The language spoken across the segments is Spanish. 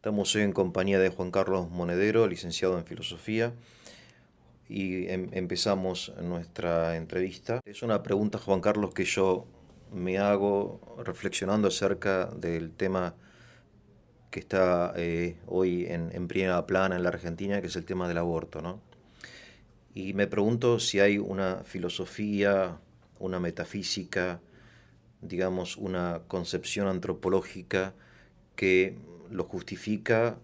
Estamos hoy en compañía de Juan Carlos Monedero, licenciado en Filosofía, y empezamos nuestra entrevista. Es una pregunta, Juan Carlos, que yo me hago reflexionando acerca del tema que está hoy en primera plana en la Argentina, que es el tema del aborto, ¿no? Y me pregunto si hay una filosofía, una metafísica, digamos, una concepción antropológica que lo justifica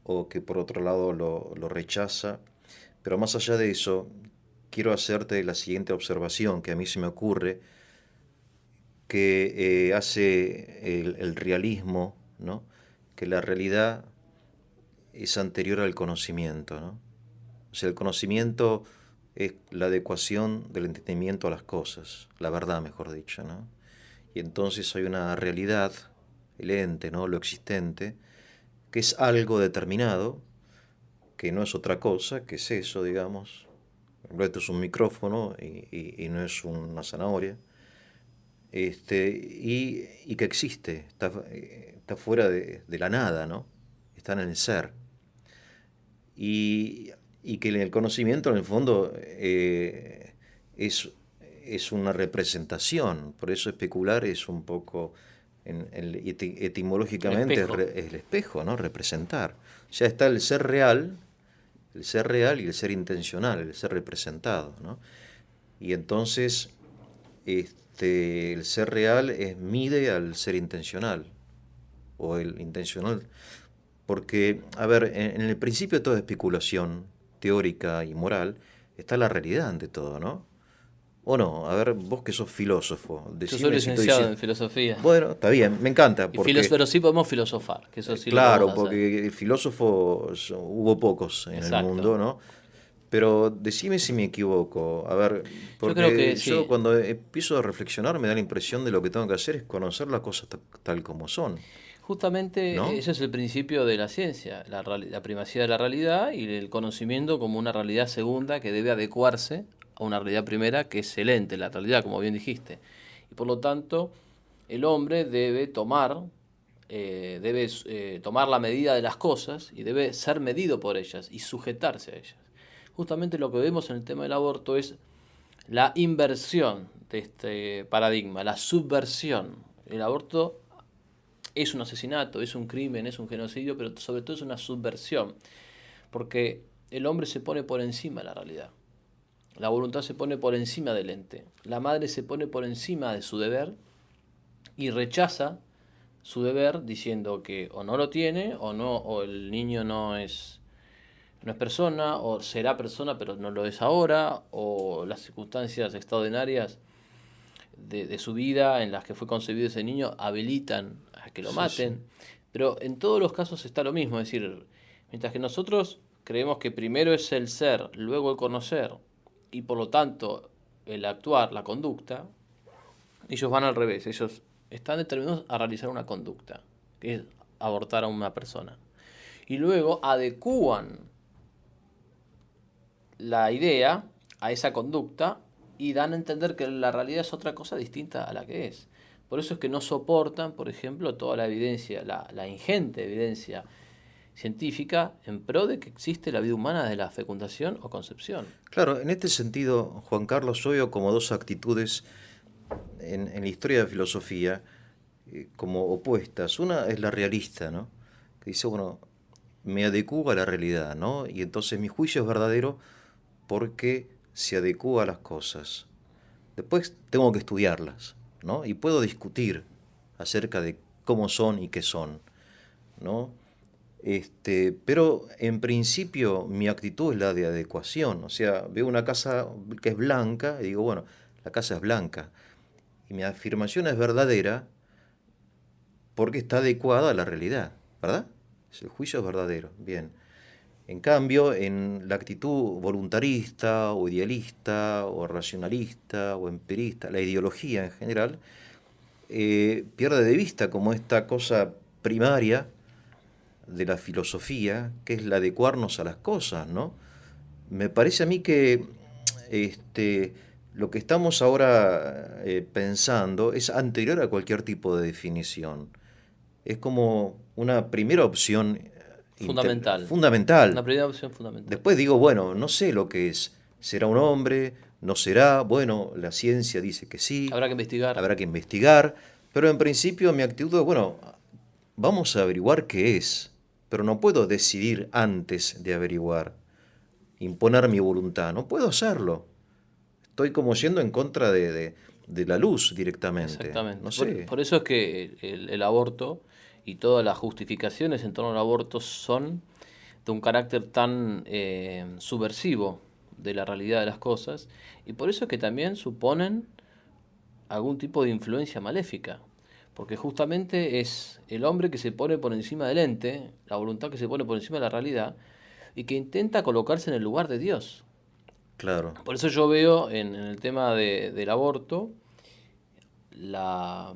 o que por otro lado lo rechaza. Pero más allá de eso, quiero hacerte la siguiente observación que a mí se me ocurre, que hace el realismo, ¿no? Que la realidad es anterior al conocimiento, ¿no? O sea, el conocimiento es la adecuación del entendimiento a las cosas, la verdad, mejor dicho, ¿no? Y entonces hay una realidad, el ente, ¿no? Lo existente, que es algo determinado, que no es otra cosa, que es eso, digamos. Por ejemplo, esto es un micrófono y no es una zanahoria. Y que existe, está fuera de la nada, ¿no? Está en el ser. Y, y que el conocimiento, en el fondo, es, es una representación. Por eso especular es un poco, El etimológicamente, espejo. es el espejo, ¿no? Representar. O sea, está el ser real y el ser intencional, el ser representado, ¿no? Y entonces, el ser real mide al ser intencional, o el intencional. Porque, a ver, en el principio de toda especulación teórica y moral está la realidad ante todo, ¿no? ¿O no? A ver, vos que sos filósofo, Yo soy decime si estoy licenciado diciendo... en filosofía. Bueno, está bien, me encanta, porque, Pero sí podemos filosofar, que eso sí lo podemos claro, hacer. porque filósofos hubo pocos en el Exacto. mundo, ¿no? Pero decime si me equivoco. A ver, Yo creo que porque yo sí. cuando empiezo a reflexionar me da la impresión de lo que tengo que hacer es conocer las cosas tal como son, Justamente ¿no? ese es el principio de la ciencia, la primacía de la realidad y el conocimiento como una realidad segunda que debe adecuarse a una realidad primera que es el ente, la realidad, como bien dijiste. Y por lo tanto, el hombre debe tomar la medida de las cosas y debe ser medido por ellas y sujetarse a ellas. Justamente lo que vemos en el tema del aborto es la inversión de este paradigma, la subversión. El aborto es un asesinato, es un crimen, es un genocidio, pero sobre todo es una subversión, porque el hombre se pone por encima de la realidad. La voluntad se pone por encima del ente. La madre se pone por encima de su deber y rechaza su deber diciendo que o no lo tiene o no, o el niño no es persona, o será persona pero no lo es ahora, o las circunstancias extraordinarias de su vida en las que fue concebido ese niño habilitan a que lo Sí, sí. maten. Pero en todos los casos está lo mismo, es decir, mientras que nosotros creemos que primero es el ser, luego el conocer y por lo tanto el actuar, la conducta, ellos van al revés, ellos están determinados a realizar una conducta, que es abortar a una persona. Y luego adecúan la idea a esa conducta y dan a entender que la realidad es otra cosa distinta a la que es. Por eso es que no soportan, por ejemplo, toda la evidencia, la ingente evidencia científica en pro de que existe la vida humana desde la fecundación o concepción. Claro, en este sentido, Juan Carlos, yo veo como dos actitudes en la historia de la filosofía como opuestas. Una es la realista, ¿no? Que dice, bueno, me adecuo a la realidad, ¿no? Y entonces mi juicio es verdadero porque se adecúa a las cosas. Después tengo que estudiarlas, ¿no? Y puedo discutir acerca de cómo son y qué son, ¿no? Pero en principio mi actitud es la de adecuación, o sea, veo una casa que es blanca y digo, bueno, la casa es blanca. Y mi afirmación es verdadera porque está adecuada a la realidad, ¿verdad? El juicio es verdadero, bien. En cambio, en la actitud voluntarista o idealista o racionalista o empirista, la ideología en general, pierde de vista como esta cosa primaria de la filosofía, que es la adecuarnos a las cosas, ¿no? Me parece a mí que este, lo que estamos ahora pensando es anterior a cualquier tipo de definición. es como una primera opción Fundamental. fundamental. Una primera opción fundamental. Después digo, bueno, no sé lo que es. ¿Será un hombre? ¿No será? Bueno, la ciencia dice que sí, Habrá que investigar. habrá que investigar, pero en principio mi actitud es, bueno, vamos a averiguar qué es, pero no puedo decidir antes de averiguar, imponer mi voluntad, no puedo hacerlo. Estoy como yendo en contra de la luz directamente, Exactamente. no sé. Por eso es que el aborto y todas las justificaciones en torno al aborto son de un carácter tan subversivo de la realidad de las cosas, y por eso es que también suponen algún tipo de influencia maléfica, porque justamente es el hombre que se pone por encima del ente, la voluntad que se pone por encima de la realidad, y que intenta colocarse en el lugar de Dios. Claro. Por eso yo veo en el tema del aborto la,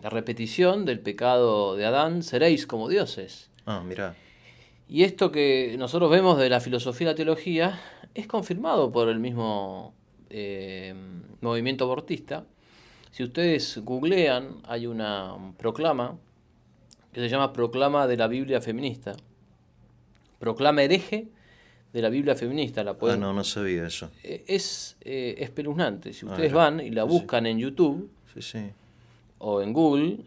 la repetición del pecado de Adán: seréis como dioses. Ah, mirá. Y esto que nosotros vemos de la filosofía y la teología es confirmado por el mismo movimiento abortista. Si ustedes googlean, hay una proclama que se llama Proclama de la Biblia Feminista. Proclama hereje de la Biblia Feminista. La Ah, pueden, no, no sabía eso. es espeluznante. Si Ah, ustedes mira. van y la Sí, sí. buscan en YouTube Sí, sí. o en Google,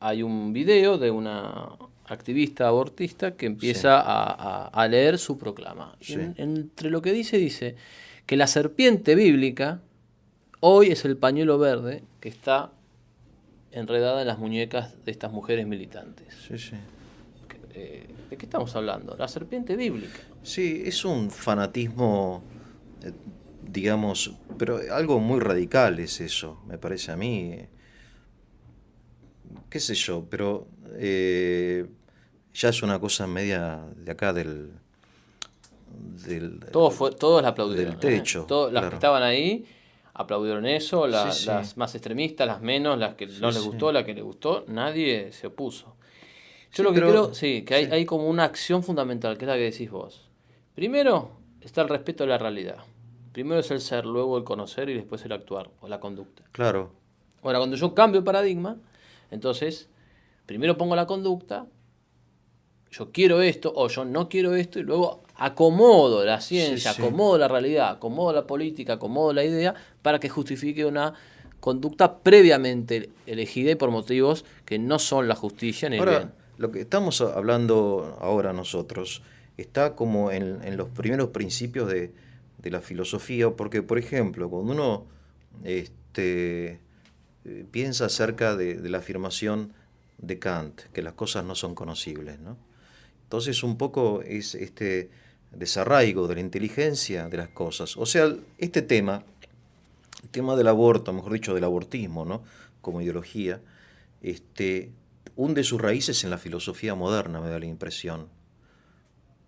hay un video de una activista abortista que Sí, empieza a leer su proclama. Y sí. entre lo que dice que la serpiente bíblica hoy es el pañuelo verde que está enredada en las muñecas de estas mujeres militantes. Sí, sí. ¿De qué estamos hablando? La serpiente bíblica. Sí, es un fanatismo, eh, digamos, pero algo muy radical es eso, me parece a mí. Qué sé yo, pero ya es una cosa media de acá del, Todos la aplaudieron. del techo, Las que claro. estaban ahí aplaudieron eso, Sí, sí, las más extremistas, las menos, las que no sí, les sí. gustó, las que les gustó, nadie se opuso. Yo Sí, lo que creo, pero sí, que sí, hay como una acción fundamental, que es la que decís vos. Primero está el respeto a la realidad. Primero es el ser, luego el conocer y después el actuar o la conducta. claro. Ahora, cuando yo cambio el paradigma, entonces primero pongo la conducta, yo quiero esto o yo no quiero esto, y luego acomodo la Sí, ciencia, sí. acomodo la realidad, acomodo la política, acomodo la idea para que justifique una conducta previamente elegida y por motivos que no son la justicia ni el bien. Ahora, lo que estamos hablando ahora nosotros está como en los primeros principios de la filosofía, porque, por ejemplo, cuando uno este, piensa acerca de la afirmación de Kant, que las cosas no son conocibles, ¿no? Entonces, un poco es este desarraigo de la inteligencia de las cosas. O sea, este tema, el tema del aborto, mejor dicho, del abortismo, ¿no? Como ideología, este, hunde sus raíces en la filosofía moderna, me da la impresión.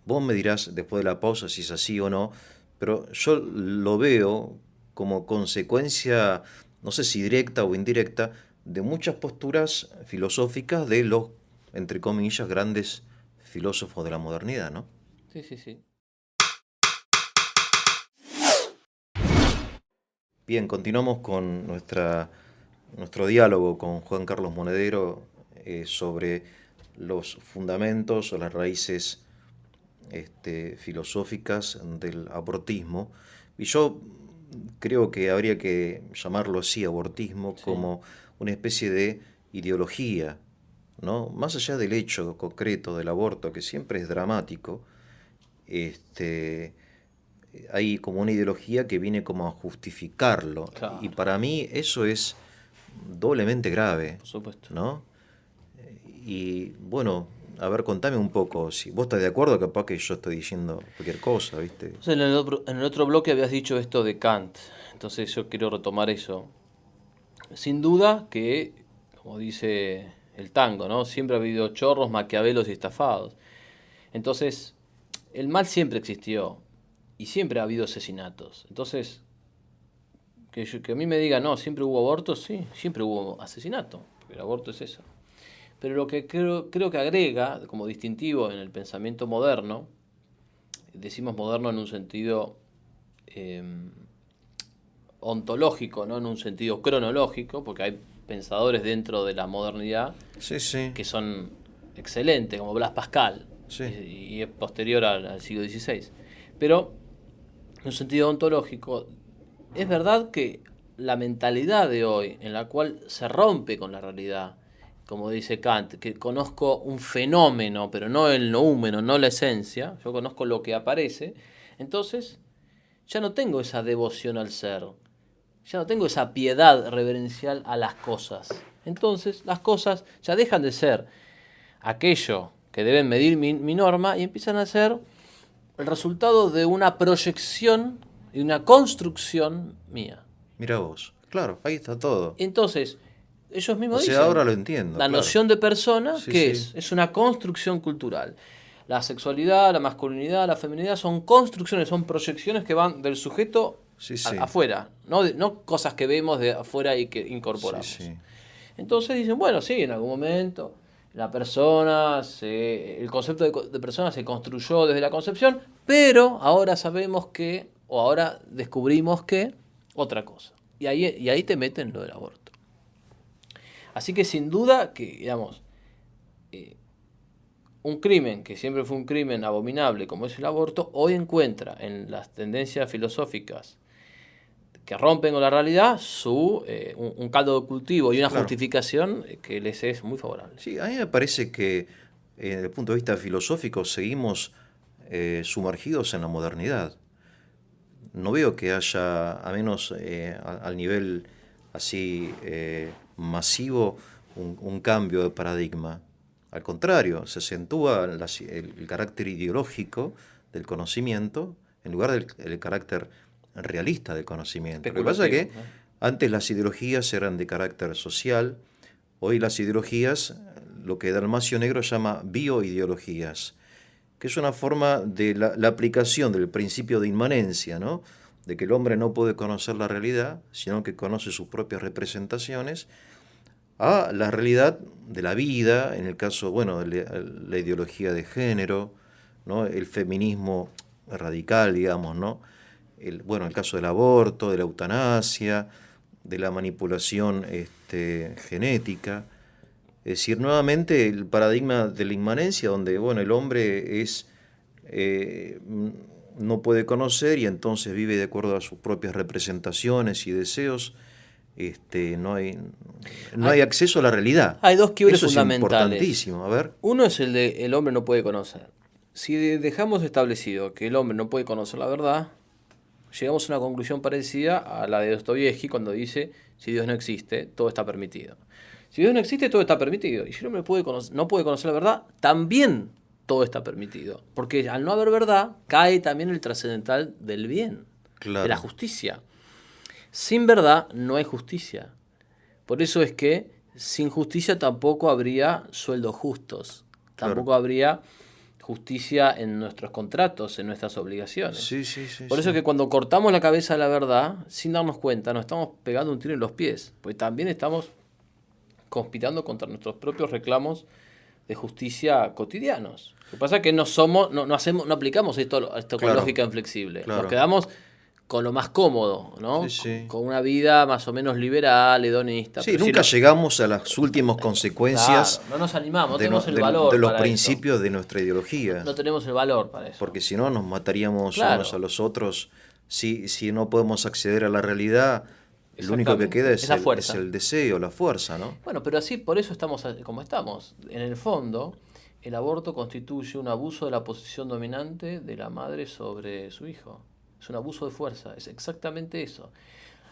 Vos me dirás después de la pausa si es así o no, pero yo lo veo como consecuencia, no sé si directa o indirecta, de muchas posturas filosóficas de los, entre comillas, grandes filósofos de la modernidad, ¿no? Sí, sí, sí. Bien, continuamos con nuestro diálogo con Juan Carlos Monedero sobre los fundamentos o las raíces filosóficas del abortismo. Y yo creo que habría que llamarlo así, abortismo, Sí. como una especie de ideología, ¿no? Más allá del hecho concreto del aborto, que siempre es dramático, este, hay como una ideología que viene como a justificarlo. Y Claro, para mí eso es doblemente grave, por supuesto. ¿no? Y bueno, a ver, contame un poco, si vos estás de acuerdo, capaz que yo estoy diciendo cualquier cosa, ¿viste? Entonces, en el otro bloque habías dicho esto de Kant, entonces yo quiero retomar eso. Sin duda que, como dice el tango, ¿no? Siempre ha habido chorros, maquiavelos y estafados. Entonces, el mal siempre existió y siempre ha habido asesinatos. Entonces, que a mí me diga, no, siempre hubo abortos, sí, siempre hubo asesinato, porque el aborto es eso. Pero lo que creo que agrega como distintivo en el pensamiento moderno, decimos moderno en un sentido eh, ontológico, no en un sentido cronológico, porque hay pensadores dentro de la modernidad Sí, sí. que son excelentes, como Blas Pascal, Sí. y es posterior al siglo XVI. Pero, en un sentido ontológico, es verdad que la mentalidad de hoy, en la cual se rompe con la realidad, como dice Kant, que conozco un fenómeno, pero no el noúmeno, no la esencia, yo conozco lo que aparece, entonces ya no tengo esa devoción al ser, ya no tengo esa piedad reverencial a las cosas. Entonces las cosas ya dejan de ser aquello que deben medir mi norma y empiezan a ser el resultado de una proyección y una construcción mía. Mira vos. Claro, ahí está todo. Entonces, ellos O mismos sea, dicen, ahora lo entiendo, la claro. noción de persona, Sí, ¿qué sí. es? Es una construcción cultural. La sexualidad, la masculinidad, la feminidad son construcciones, son proyecciones que van del sujeto Sí, sí. afuera, no cosas que vemos de afuera y que Sí, incorporamos. sí. Entonces dicen, bueno, sí, en algún momento la persona, el concepto de persona se construyó desde la concepción, pero ahora sabemos que, o ahora descubrimos que, otra cosa. Y ahí te meten lo del aborto. Así que sin duda que, digamos, un crimen que siempre fue un crimen abominable como es el aborto, hoy encuentra en las tendencias filosóficas que rompen con la realidad un caldo de cultivo y una Claro. justificación que les es muy favorable. Sí, a mí me parece que desde el punto de vista filosófico seguimos sumergidos en la modernidad. No veo que haya, a menos al nivel así masivo, un cambio de paradigma. Al contrario, se acentúa el carácter ideológico del conocimiento en lugar del carácter realista del conocimiento. Lo que pasa es que Especulativo, ¿no? antes las ideologías eran de carácter social, hoy las ideologías, lo que Dalmacio Negro llama bioideologías, que es una forma de la aplicación del principio de inmanencia, ¿no? De que el hombre no puede conocer la realidad, sino que conoce sus propias representaciones, a la realidad de la vida, en el caso, bueno, de la ideología de género, ¿no? El feminismo radical, digamos, ¿no? Bueno, el caso del aborto, de la eutanasia, de la manipulación genética. Es decir, nuevamente el paradigma de la inmanencia, donde bueno, el hombre no puede conocer y entonces vive de acuerdo a sus propias representaciones y deseos. No hay Hay, acceso a la realidad. hay dos quiebres Eso es fundamentales. importantísimo. A ver, Uno es el de el hombre no puede conocer. Si dejamos establecido que el hombre no puede conocer la verdad, llegamos a una conclusión parecida a la de Dostoyevsky cuando dice, si Dios no existe, todo está permitido. Si Dios no existe, todo está permitido. Y si el hombre no puede conocer la verdad, también todo está permitido. Porque al no haber verdad, cae también el trascendental del bien, de la claro, justicia. Sin verdad no hay justicia. Por eso es que sin justicia tampoco habría sueldos justos, claro. tampoco habría justicia en nuestros contratos, en nuestras obligaciones. Sí, sí, sí, Por eso es sí. que cuando cortamos la cabeza a la verdad, sin darnos cuenta, nos estamos pegando un tiro en los pies, pues también estamos conspirando contra nuestros propios reclamos de justicia cotidianos. Lo que pasa es que no aplicamos esto con Claro, lógica inflexible. Nos claro. quedamos con lo más cómodo, Sí, ¿no? sí. Con una vida más o menos liberal, hedonista. Sí, Pero si nunca no, llegamos a las últimas claro, consecuencias no nos animamos, no de, no- tenemos el de valor los para eso. principios de nuestra ideología, No tenemos el valor para eso. porque si no nos mataríamos unos a Claro, los otros. Si no podemos acceder a la realidad, lo único que queda exactamente. Es la es fuerza. el deseo, la fuerza, ¿no? Bueno, pero así, por eso estamos como estamos. En el fondo, el aborto constituye un abuso de la posición dominante de la madre sobre su hijo. Es un abuso de fuerza, es exactamente eso.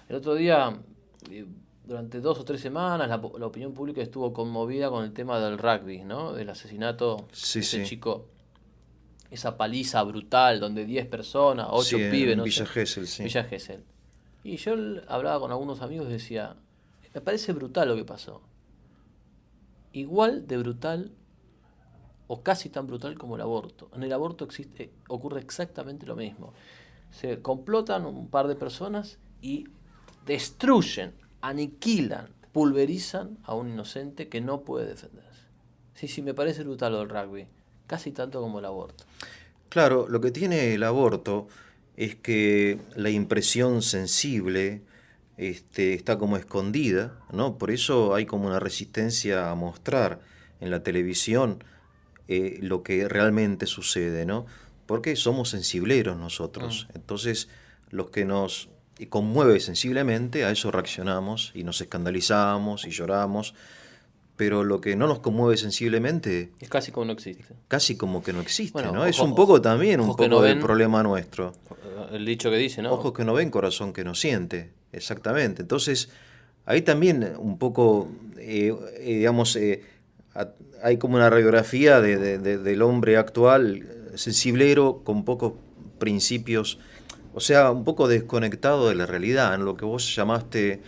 El otro día, eh, durante 2 o 3 semanas, la opinión pública estuvo conmovida con el tema del rugby, ¿no? Del asesinato Sí, de ese sí. chico, esa paliza brutal donde 10 personas, Sí, 8 pibes, en no sé, Villa Gesell, sí. Villa Gesell. Y yo hablaba con algunos amigos y decía, me parece brutal lo que pasó. Igual de brutal o casi tan brutal como el aborto. En el aborto ocurre exactamente lo mismo. Se complotan un par de personas y destruyen, aniquilan, pulverizan a un inocente que no puede defenderse. Sí, sí, me parece brutal lo del rugby, casi tanto como el aborto. Claro, lo que tiene el aborto es que la impresión sensible está como escondida, ¿no? Por eso hay como una resistencia a mostrar en la televisión lo que realmente sucede, ¿no? Porque somos sensibleros Mm. nosotros. Entonces, los que nos conmueve sensiblemente, a eso reaccionamos y nos escandalizamos y lloramos, pero lo que no nos conmueve sensiblemente, Es casi como no existe. casi como que no existe, Bueno, ¿no? Es un poco también, un ojos que no poco del ven, problema nuestro. el dicho que dice, ¿no? Ojos que no ven, corazón que no siente, exactamente. Entonces, ahí también un poco, digamos, hay como una radiografía del hombre actual, sensiblero, con pocos principios, o sea, un poco desconectado de la realidad, en lo que vos llamaste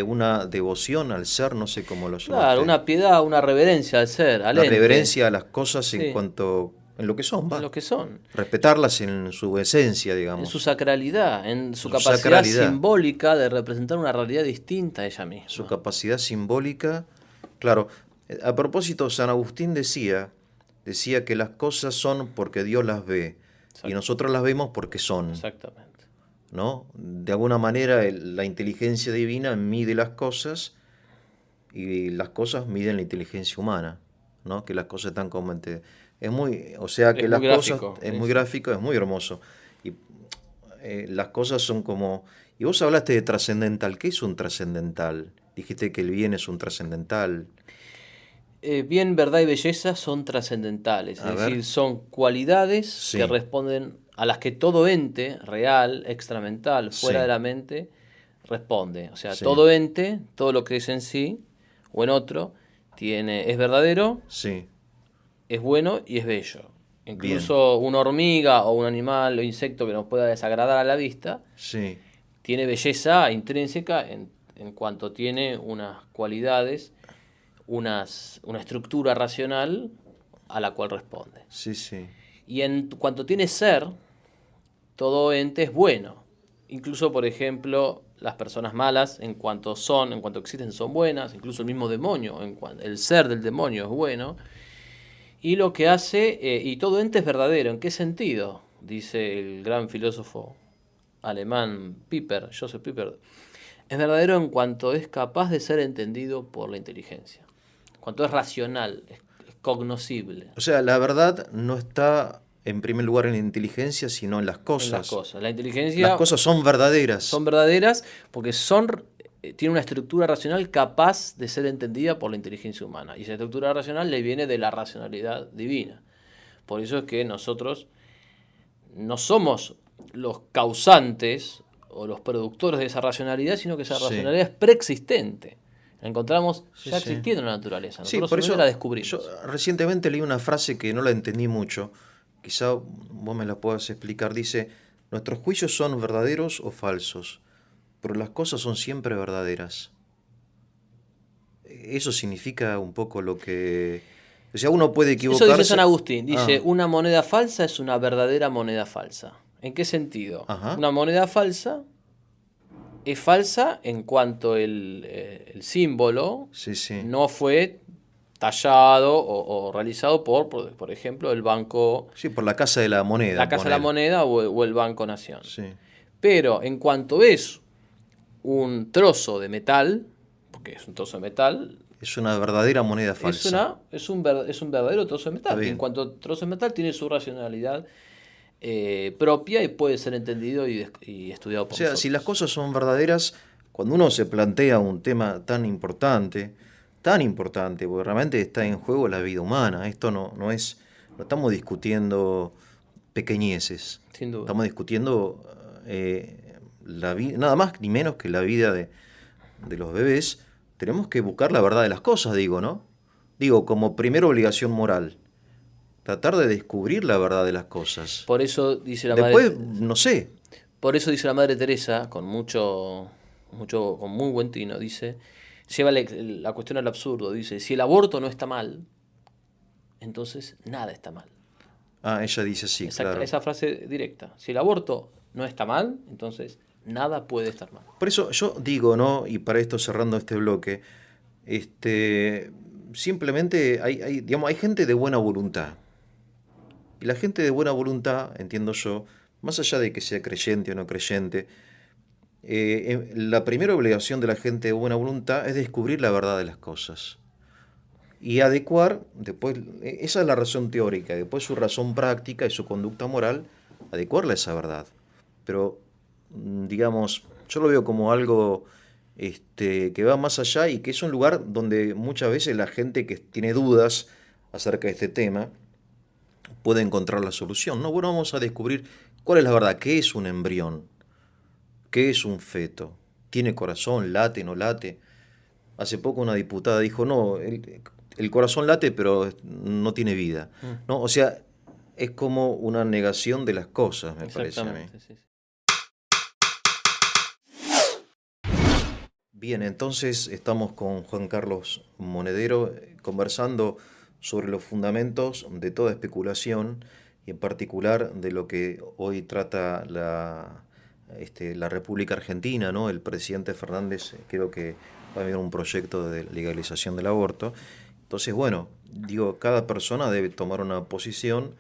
una devoción al ser, no sé cómo lo Claro, llamaste, una piedad, una reverencia al ser, al una ente, reverencia a las cosas en sí, cuanto, en lo que son, en va, lo que son, respetarlas en su esencia, en su digamos, sacralidad, en su su capacidad sacralidad. simbólica de representar una realidad distinta a ella Su misma. capacidad simbólica. Claro, a propósito, San Agustín decía que las cosas son porque Dios las ve y Exacto, nosotros las vemos porque son, exactamente. ¿no? De alguna manera la inteligencia divina mide las cosas y las cosas miden la inteligencia humana, ¿no? Que las cosas están como es muy, o sea Es que muy las cosas gráfico, es sí, muy sí. gráfico, es muy hermoso y las cosas son como... Y vos hablaste de trascendental. ¿Qué es un trascendental? Dijiste que el bien es un trascendental. Bien, verdad y belleza son trascendentales, es A ver, decir, son cualidades que sí, responden a las que todo ente, real, extramental, fuera de sí, la mente, responde. O sea, sí, todo ente, todo lo que es en sí o en otro, es verdadero, sí, es bueno y es bello. bien, Incluso una hormiga o un animal o insecto que nos pueda desagradar a la vista, sí, tiene belleza intrínseca en cuanto tiene unas cualidades, una estructura racional a la cual responde. sí, sí, Y en cuanto tiene ser, todo ente es bueno. Incluso, por ejemplo, las personas malas, en cuanto existen, son buenas. Incluso el mismo demonio, el ser del demonio es bueno. Y lo que hace, y todo ente es verdadero. ¿En qué sentido? Dice el gran filósofo alemán Joseph Pieper. Es verdadero en cuanto es capaz de ser entendido por la inteligencia. En cuanto es racional, es cognoscible O sea, la verdad no está en primer lugar en la inteligencia, sino en las en las cosas. cosas. La Las inteligencia cosas son verdaderas. son verdaderas porque tiene una estructura racional capaz de ser entendida por la inteligencia humana. Y esa estructura racional le viene de la racionalidad divina. Por eso es que nosotros no somos los causantes o los productores de esa racionalidad, sino que esa Sí, racionalidad es preexistente. La encontramos sí, ya sí. existiendo en la naturaleza. Sí, Nosotros por simplemente la eso yo descubrimos. recientemente leí una frase que no la entendí mucho. Quizá vos me la puedas explicar. Dice, nuestros juicios son verdaderos o falsos, pero las cosas son siempre verdaderas. Eso significa un poco lo que... O sea, uno puede Eso dice San equivocarse. Agustín. Dice, Ah, una moneda falsa es una verdadera moneda falsa. ¿En qué sentido? ajá. Una moneda falsa es falsa en cuanto el símbolo Sí, sí. no fue tallado o realizado por ejemplo, el Banco, Sí, por la casa de la la moneda, Casa de la poner. Moneda o el Banco Nación. Sí. Pero en cuanto es un trozo de metal, porque es un trozo de metal, Es una verdadera moneda falsa. es un verdadero trozo de Está metal. Y en bien. cuanto a trozo de metal, tiene su racionalidad propia y puede ser entendido y estudiado O por sea, si las nosotros. cosas son verdaderas, cuando uno se plantea un tema tan importante, porque realmente está en juego la vida humana, esto no es, no estamos discutiendo pequeñeces, Sin duda. estamos discutiendo la vida, nada más ni menos que la vida de los bebés, tenemos que buscar la verdad de las cosas, digo, ¿no? Digo, como primera obligación moral, tratar de descubrir la verdad de las cosas. Por eso dice la madre, Después, no sé, por eso dice la madre Teresa, con muy buen tino, dice, lleva la cuestión al absurdo, dice, si el aborto no está mal, entonces nada está mal. ah, ella dice sí, Exacta, claro. esa frase directa. Si el aborto no está mal, entonces nada puede estar mal. Por eso yo digo, ¿no? Y para esto cerrando este bloque, este, simplemente digamos, hay gente de buena voluntad. Y la gente de buena voluntad, entiendo yo, más allá de que sea creyente o no creyente, la primera obligación de la gente de buena voluntad es descubrir la verdad de las cosas y adecuar, después, esa es la razón teórica, después su razón práctica y su conducta moral, adecuarla a esa verdad. Pero, digamos, yo lo veo como algo que va más allá y que es un lugar donde muchas veces la gente que tiene dudas acerca de este tema puede encontrar la solución. No, bueno, vamos a descubrir cuál es la verdad, qué es un embrión, qué es un feto, tiene corazón, late, no late. Hace poco una diputada dijo, no, el corazón late pero no tiene vida. ¿No? O sea, es como una negación de las cosas, me parece a mí. Exactamente, sí, sí. Bien, entonces estamos con Juan Carlos Monedero conversando sobre los fundamentos de toda especulación y en particular de lo que hoy trata la República Argentina, ¿no? El presidente Fernández creo que va a haber un proyecto de legalización del aborto. Entonces, bueno, digo, cada persona debe tomar una posición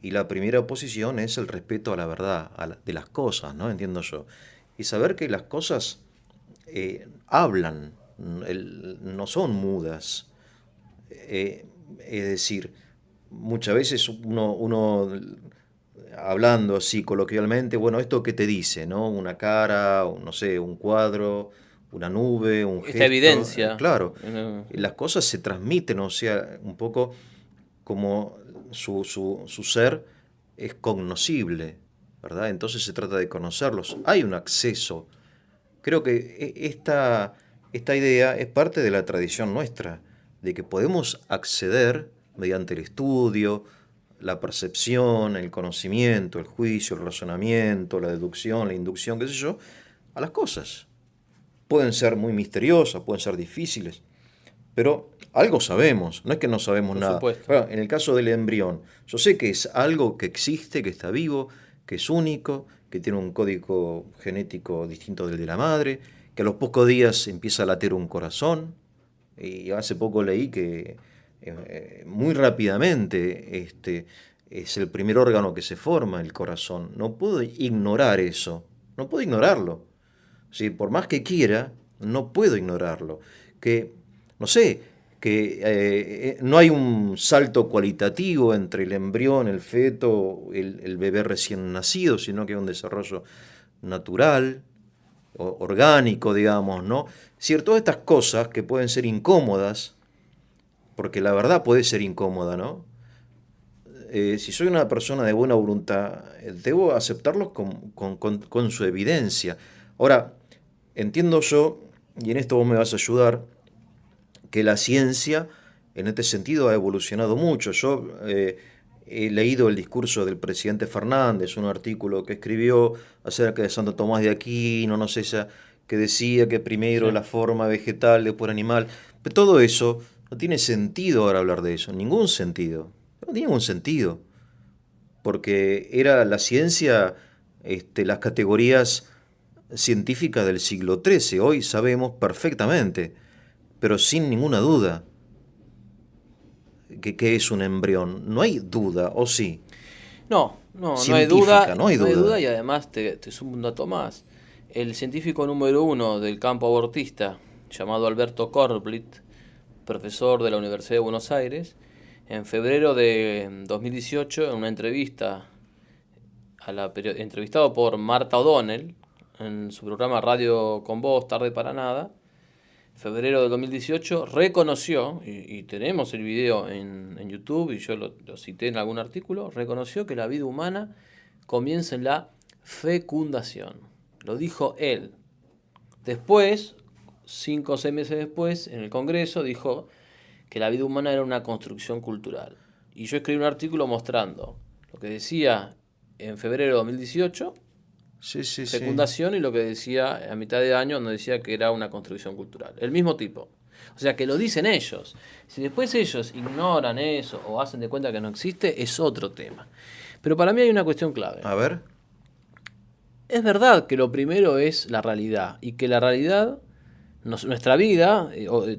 y la primera posición es el respeto a la verdad de las cosas, ¿no? Entiendo yo. Y saber que las cosas hablan, no son mudas. Es decir, muchas veces uno hablando así coloquialmente, bueno, ¿esto qué te dice? ¿No? Una cara, no sé, un cuadro, una nube, un Esta gesto. evidencia. Claro, las cosas se transmiten, o sea, un poco como su ser es cognoscible, ¿verdad? Entonces se trata de conocerlos. Hay un acceso. Creo que esta idea es parte de la tradición nuestra, de que podemos acceder mediante el estudio, la percepción, el conocimiento, el juicio, el razonamiento, la deducción, la inducción, qué sé yo, a las cosas. Pueden ser muy misteriosas, pueden ser difíciles, pero algo sabemos, no es que no sabemos Por nada. supuesto. Bueno, en el caso del embrión, yo sé que es algo que existe, que está vivo, que es único, que tiene un código genético distinto del de la madre, que a los pocos días empieza a latir un corazón. Y hace poco leí que muy rápidamente es el primer órgano que se forma, el corazón. No puedo ignorar eso, no puedo ignorarlo. Sí, por más que quiera, no puedo ignorarlo. Que, no sé, que no hay un salto cualitativo entre el embrión, el feto, el bebé recién nacido, sino que hay un desarrollo natural, orgánico, digamos, ¿no? Es decir, todas estas cosas que pueden ser incómodas, porque la verdad puede ser incómoda, ¿no? Si soy una persona de buena voluntad, debo aceptarlos con su evidencia. Ahora, entiendo yo, y en esto vos me vas a ayudar, que la ciencia en este sentido ha evolucionado mucho. Yo he leído el discurso del presidente Fernández, un artículo que escribió acerca de Santo Tomás de Aquino, no sé, que decía que primero Sí. la forma vegetal, después animal. Pero todo eso, no tiene sentido ahora hablar de eso, ningún sentido. No tiene ningún sentido. Porque era la ciencia, las categorías científicas del siglo XIII. Hoy sabemos perfectamente, pero sin ninguna duda, que es un embrión. No hay duda, ¿o sí? No hay Científica, duda, no hay no hay duda. duda y además te sumo un dato más. El científico número uno del campo abortista, llamado Alberto Corblit, profesor de la Universidad de Buenos Aires, en febrero de 2018, en una entrevista entrevistado por Marta O'Donnell, en su programa Radio con Vos, Tarde para Nada, febrero de 2018, reconoció, y tenemos el video en YouTube, y yo lo cité en algún artículo, reconoció que la vida humana comienza en la fecundación. Lo dijo él. Después, 5 o 6 meses después, en el Congreso, dijo que la vida humana era una construcción cultural. Y yo escribí un artículo mostrando lo que decía en febrero de 2018, Sí, sí, sí. fecundación, y lo que decía a mitad de año, donde decía que era una construcción cultural. El mismo tipo. O sea, que lo dicen ellos. Si después ellos ignoran eso o hacen de cuenta que no existe, es otro tema. Pero para mí hay una cuestión clave. A ver. Es verdad que lo primero es la realidad y que la realidad, nuestra vida,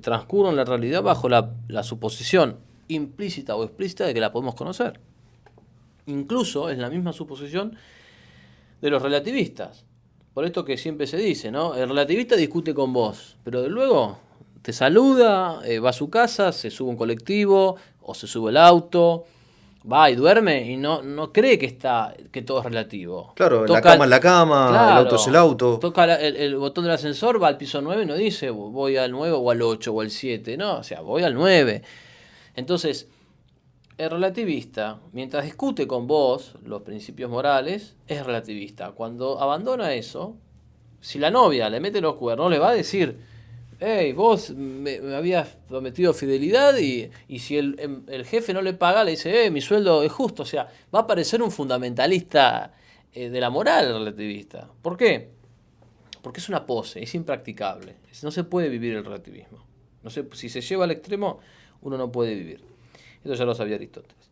transcurre en la realidad bajo la suposición implícita o explícita de que la podemos conocer. Incluso es la misma suposición de los relativistas. por esto que siempre se dice, ¿no? El relativista discute con vos, pero luego te saluda, va a su casa, se sube un colectivo o se sube el auto, va y duerme y no cree que todo es relativo. Claro, la Toca, cama es la cama, el auto es el claro, auto. toca el botón del ascensor, va al piso 9 y no dice voy al 9 o al 8 o al 7, no, o sea, voy al 9. Entonces, el relativista, mientras discute con vos los principios morales, es relativista. Cuando abandona eso, si la novia le mete los cuernos, le va a decir, hey, vos me habías prometido fidelidad y si el jefe no le paga, le dice, mi sueldo es justo. O sea, va a parecer un fundamentalista de la moral relativista. ¿Por qué? Porque es una pose, es impracticable. No se puede vivir el relativismo. No se, si se lleva al extremo, uno no puede vivir. Esto ya lo sabía Aristóteles.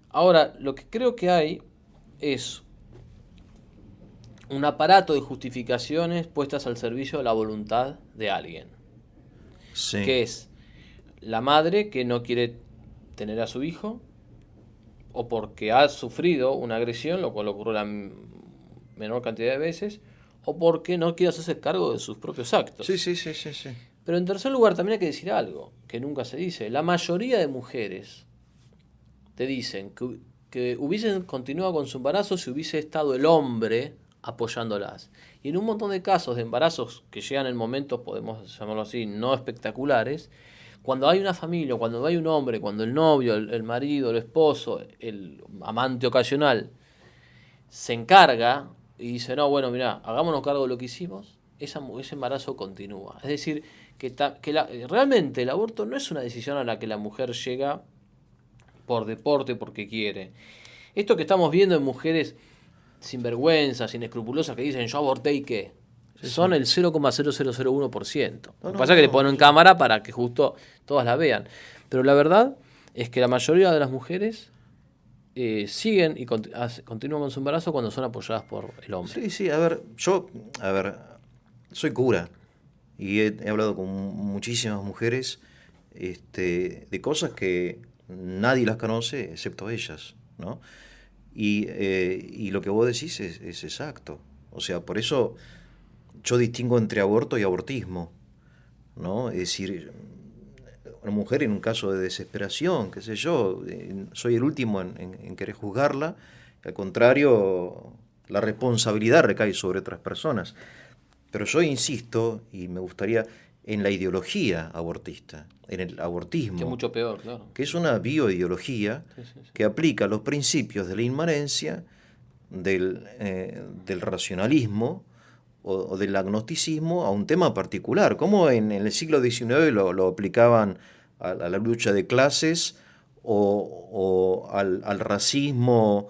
Ahora, lo que creo que hay es un aparato de justificaciones puestas al servicio de la voluntad de alguien. Sí. Que es la madre que no quiere tener a su hijo, o porque ha sufrido una agresión, lo cual ocurre la menor cantidad de veces, o porque no quiere hacerse cargo de sus propios actos. Sí, sí, sí, sí, sí. Pero en tercer lugar también hay que decir algo que nunca se dice. La mayoría de mujeres te dicen que hubiesen continuado con su embarazo si hubiese estado el hombre apoyándolas. Y en un montón de casos de embarazos que llegan en momentos, podemos llamarlo así, no espectaculares, cuando hay una familia, cuando hay un hombre, cuando el novio, el marido, el esposo, el amante ocasional, se encarga y dice, no, bueno, mirá, hagámonos cargo de lo que hicimos, ese embarazo continúa. Es decir, realmente el aborto no es una decisión a la que la mujer llega por deporte, porque quiere. Esto que estamos viendo en mujeres sinvergüenzas, inescrupulosas, que dicen, yo aborté y qué, son el 0,0001%. Lo que pasa es que le ponen en cámara para que justo todas la vean. Pero la verdad es que la mayoría de las mujeres siguen y continúan con su embarazo cuando son apoyadas por el hombre. Sí, sí, a ver, soy cura y he hablado con muchísimas mujeres de cosas que nadie las conoce excepto ellas, ¿no? Y lo que vos decís es exacto. O sea, por eso yo distingo entre aborto y abortismo, ¿no? Es decir, una mujer en un caso de desesperación, qué sé yo, soy el último en querer juzgarla, al contrario, la responsabilidad recae sobre otras personas. Pero yo insisto, y me gustaría, en la ideología abortista, en el abortismo. Que es mucho peor, claro. Que es una bioideología que aplica los principios de la inmanencia, del racionalismo o del agnosticismo a un tema particular, como en el siglo XIX lo aplicaban a la lucha de clases o al racismo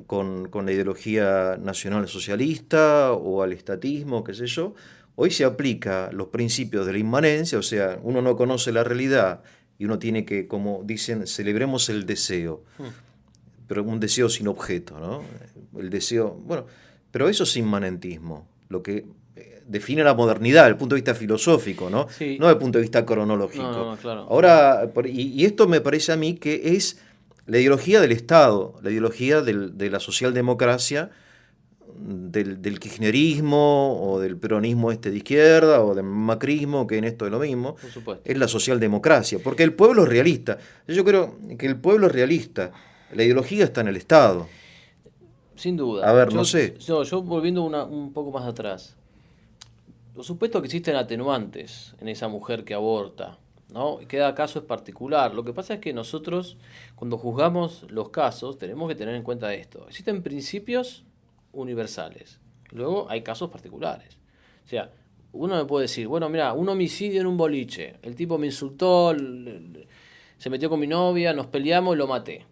con la ideología nacional socialista o al estatismo, qué sé yo. Hoy se aplica los principios de la inmanencia, o sea, uno no conoce la realidad y uno tiene que, como dicen, celebremos el deseo, pero un deseo sin objeto, ¿no? El deseo, bueno, pero eso es inmanentismo, lo que define la modernidad desde el punto de vista filosófico, ¿no? Sí. No desde el punto de vista cronológico. No, claro. Ahora, y esto me parece a mí que es la ideología del Estado, la ideología de la socialdemocracia, del kirchnerismo o del peronismo de izquierda o del macrismo, que en esto es lo mismo, Por supuesto. es la socialdemocracia, porque el pueblo es realista. Yo creo que el pueblo es realista, la ideología está en el Estado. Sin duda. A ver, no sé. Yo volviendo un poco más atrás. Por supuesto que existen atenuantes en esa mujer que aborta, ¿no? Cada caso es particular. Lo que pasa es que nosotros, cuando juzgamos los casos, tenemos que tener en cuenta esto. Existen principios universales. Luego hay casos particulares. O sea, uno me puede decir, bueno, mira, un homicidio en un boliche. El tipo me insultó, se metió con mi novia, nos peleamos y lo maté.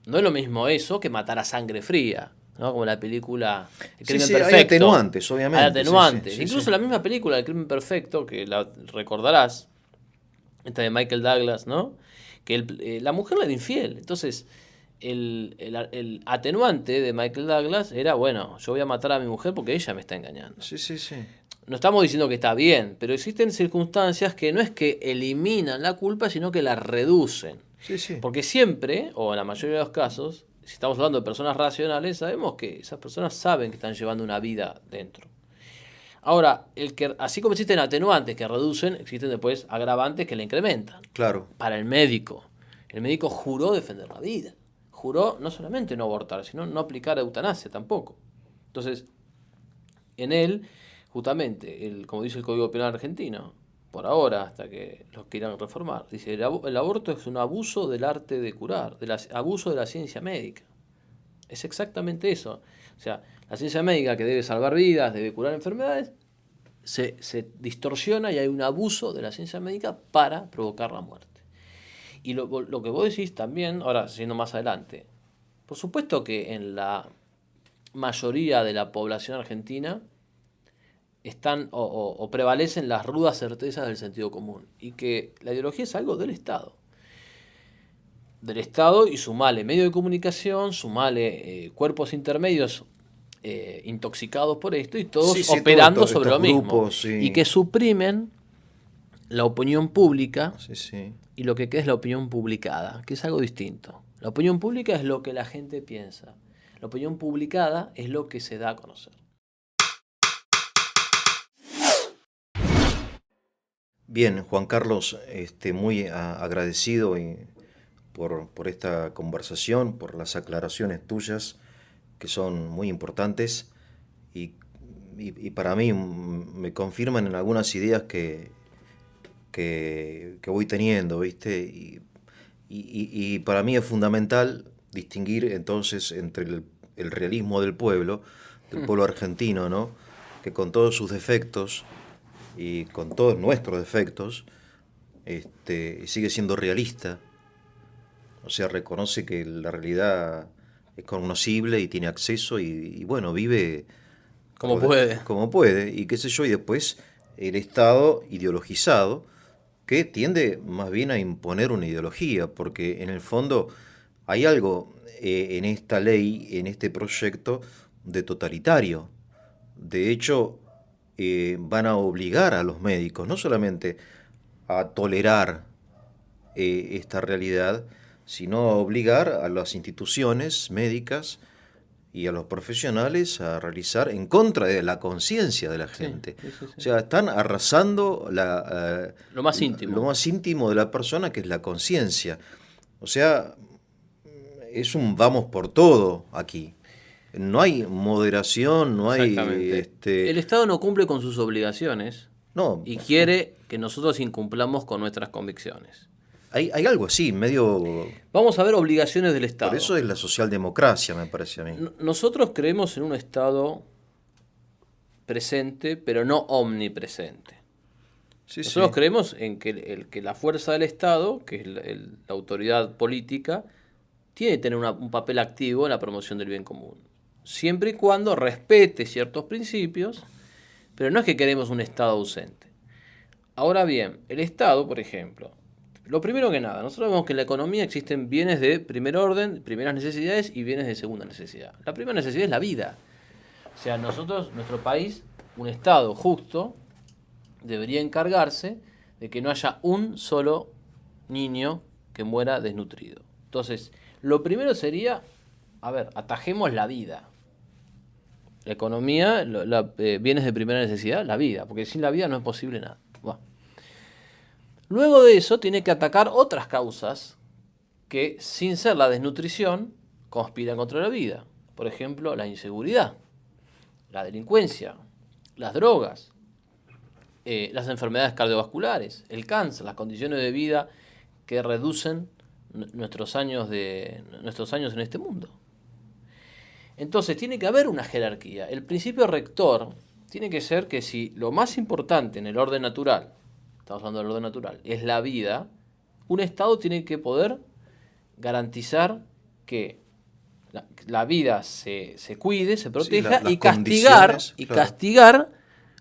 No es lo mismo eso que matar a sangre fría, ¿no? Como la película El Crimen Perfecto. Hay atenuantes, obviamente. Hay atenuantes. Sí, Incluso la misma película El Crimen Perfecto, que la recordarás, esta de Michael Douglas, ¿no? Que la mujer le era infiel. Entonces, el atenuante de Michael Douglas era, bueno, yo voy a matar a mi mujer porque ella me está engañando. Sí, sí, sí. No estamos diciendo que está bien, pero existen circunstancias que no es que eliminan la culpa, sino que la reducen. Sí, sí. Porque siempre, o en la mayoría de los casos, si estamos hablando de personas racionales, sabemos que esas personas saben que están llevando una vida dentro. Ahora, así como existen atenuantes que reducen, existen después agravantes que la incrementan. Claro. Para el médico juró defender la vida. Juró no solamente no abortar, sino no aplicar eutanasia tampoco. Entonces, en él, justamente, como dice el Código Penal argentino, por ahora, hasta que los quieran reformar, dice, el aborto es un abuso del arte de curar, abuso de la ciencia médica. Es exactamente eso. O sea, la ciencia médica que debe salvar vidas, debe curar enfermedades, se distorsiona y hay un abuso de la ciencia médica para provocar la muerte. Y lo que vos decís también, ahora yendo más adelante, por supuesto que en la mayoría de la población argentina están o prevalecen las rudas certezas del sentido común y que la ideología es algo del Estado. Del Estado y sumale medio de comunicación, sumale cuerpos intermedios intoxicados por esto y todos operando sobre lo mismo. Grupos, sí. Y que suprimen la opinión pública Sí. y lo que queda es la opinión publicada, que es algo distinto. La opinión pública es lo que la gente piensa. La opinión publicada es lo que se da a conocer. Bien, Juan Carlos, muy agradecido por esta conversación, por las aclaraciones tuyas, que son muy importantes y para mí me confirman en algunas ideas que voy teniendo, ¿viste? Y para mí es fundamental distinguir entonces entre el realismo del pueblo argentino, ¿no? Que con todos sus defectos y con todos nuestros defectos, sigue siendo realista. O sea, reconoce que la realidad es conocible y tiene acceso y bueno, vive como puede. Como puede, y qué sé yo, y después el Estado ideologizado que tiende más bien a imponer una ideología, porque en el fondo hay algo en esta ley, en este proyecto, de totalitario. De hecho, van a obligar a los médicos no solamente a tolerar esta realidad, sino a obligar a las instituciones médicas y a los profesionales a realizar en contra de la conciencia de la gente. Sí. O sea, están arrasando lo más íntimo. Lo más íntimo de la persona, que es la conciencia. O sea, es un vamos por todo aquí. No hay moderación, no hay... El Estado no cumple con sus obligaciones y quiere que nosotros incumplamos con nuestras convicciones. Hay algo así, medio... Vamos a ver obligaciones del Estado. Por eso es la socialdemocracia, me parece a mí. Nosotros creemos en un Estado presente, pero no omnipresente. Nosotros creemos en que la fuerza del Estado, que es la autoridad política, tiene que tener un papel activo en la promoción del bien común. Siempre y cuando respete ciertos principios, pero no es que queremos un Estado ausente. Ahora bien, el Estado, por ejemplo, lo primero que nada, nosotros vemos que en la economía existen bienes de primer orden, primeras necesidades y bienes de segunda necesidad. La primera necesidad es la vida. O sea, nuestro país, un Estado justo, debería encargarse de que no haya un solo niño que muera desnutrido. Entonces, lo primero sería, atajemos la vida. La economía, bienes de primera necesidad, la vida, porque sin la vida no es posible nada. Bueno. Luego de eso tiene que atacar otras causas que, sin ser la desnutrición, conspiran contra la vida. Por ejemplo, la inseguridad, la delincuencia, las drogas, las enfermedades cardiovasculares, el cáncer, las condiciones de vida que reducen nuestros años en este mundo. Entonces tiene que haber una jerarquía. El principio rector tiene que ser que si lo más importante en el orden natural, estamos hablando del orden natural, es la vida, un Estado tiene que poder garantizar que la vida se cuide, se proteja y castigar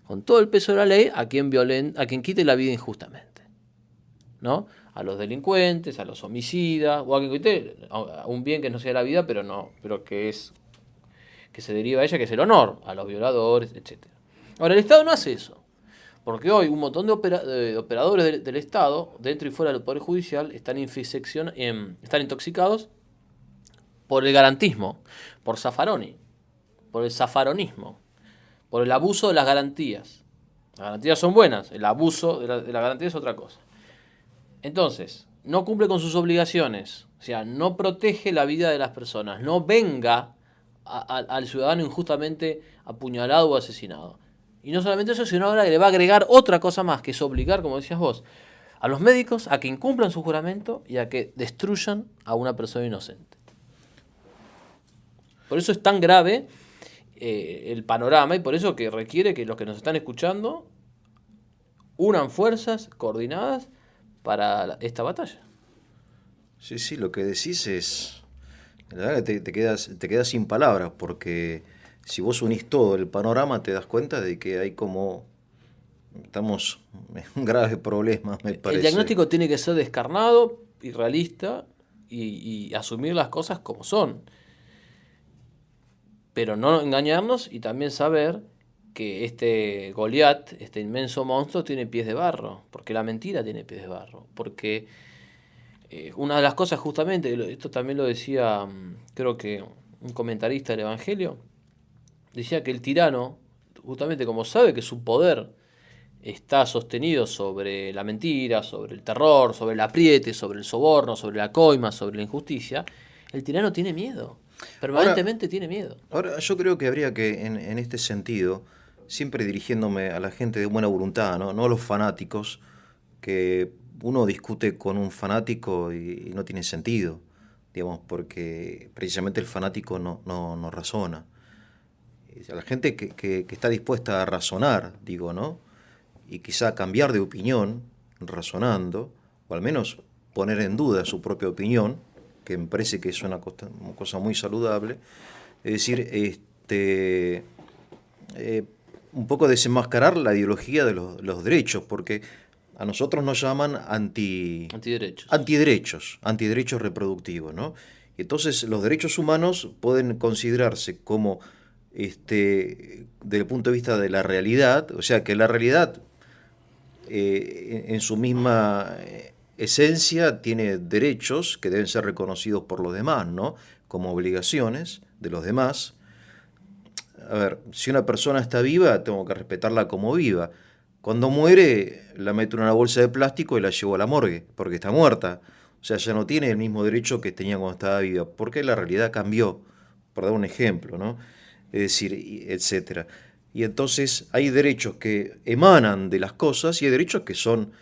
con todo el peso de la ley a quien quite la vida injustamente, ¿no? A los delincuentes, a los homicidas, o a quien quite a un bien que no sea la vida, pero que se deriva a ella, que es el honor, a los violadores, etc. Ahora, el Estado no hace eso, porque hoy un montón de operadores del Estado, dentro y fuera del Poder Judicial, están intoxicados por el garantismo, por Zaffaroni, por el zafaronismo, por el abuso de las garantías. Las garantías son buenas, el abuso de la garantía es otra cosa. Entonces, no cumple con sus obligaciones, o sea, no protege la vida de las personas, no venga al ciudadano injustamente apuñalado o asesinado. Y no solamente eso, sino ahora le va a agregar otra cosa más, que es obligar, como decías vos, a los médicos a que incumplan su juramento y a que destruyan a una persona inocente. Por eso es tan grave el panorama y por eso que requiere que los que nos están escuchando unan fuerzas coordinadas para esta batalla. Sí, sí, lo que decís es... La verdad que te quedas sin palabras, porque si vos unís todo el panorama te das cuenta de que hay como... Estamos en un grave problema, me parece. El diagnóstico tiene que ser descarnado y realista y asumir las cosas como son. Pero no engañarnos y también saber que este Goliat, este inmenso monstruo, tiene pies de barro. Porque la mentira tiene pies de barro. Porque una de las cosas justamente, esto también lo decía, creo que un comentarista del Evangelio, decía que el tirano, justamente como sabe que su poder está sostenido sobre la mentira, sobre el terror, sobre el apriete, sobre el soborno, sobre la coima, sobre la injusticia, el tirano tiene miedo. Permanentemente tiene miedo. Ahora, yo creo que habría que, en este sentido, siempre dirigiéndome a la gente de buena voluntad, ¿no? No a los fanáticos, que uno discute con un fanático y no tiene sentido, digamos, porque precisamente el fanático no razona. A la gente que está dispuesta a razonar, digo, ¿no? Y quizá cambiar de opinión, razonando, o al menos poner en duda su propia opinión, que me parece que es una cosa muy saludable, es decir, un poco desenmascarar la ideología de los derechos, porque a nosotros nos llaman antiderechos reproductivos, ¿no? Y entonces los derechos humanos pueden considerarse como, desde el punto de vista de la realidad, o sea que la realidad en su misma esencia tiene derechos que deben ser reconocidos por los demás, ¿no? Como obligaciones de los demás. A ver, si una persona está viva, tengo que respetarla como viva. Cuando muere, la meto en una bolsa de plástico y la llevo a la morgue, porque está muerta. O sea, ya no tiene el mismo derecho que tenía cuando estaba viva, porque la realidad cambió, por dar un ejemplo, ¿no? Es decir, etcétera. Y entonces hay derechos que emanan de las cosas y hay derechos que son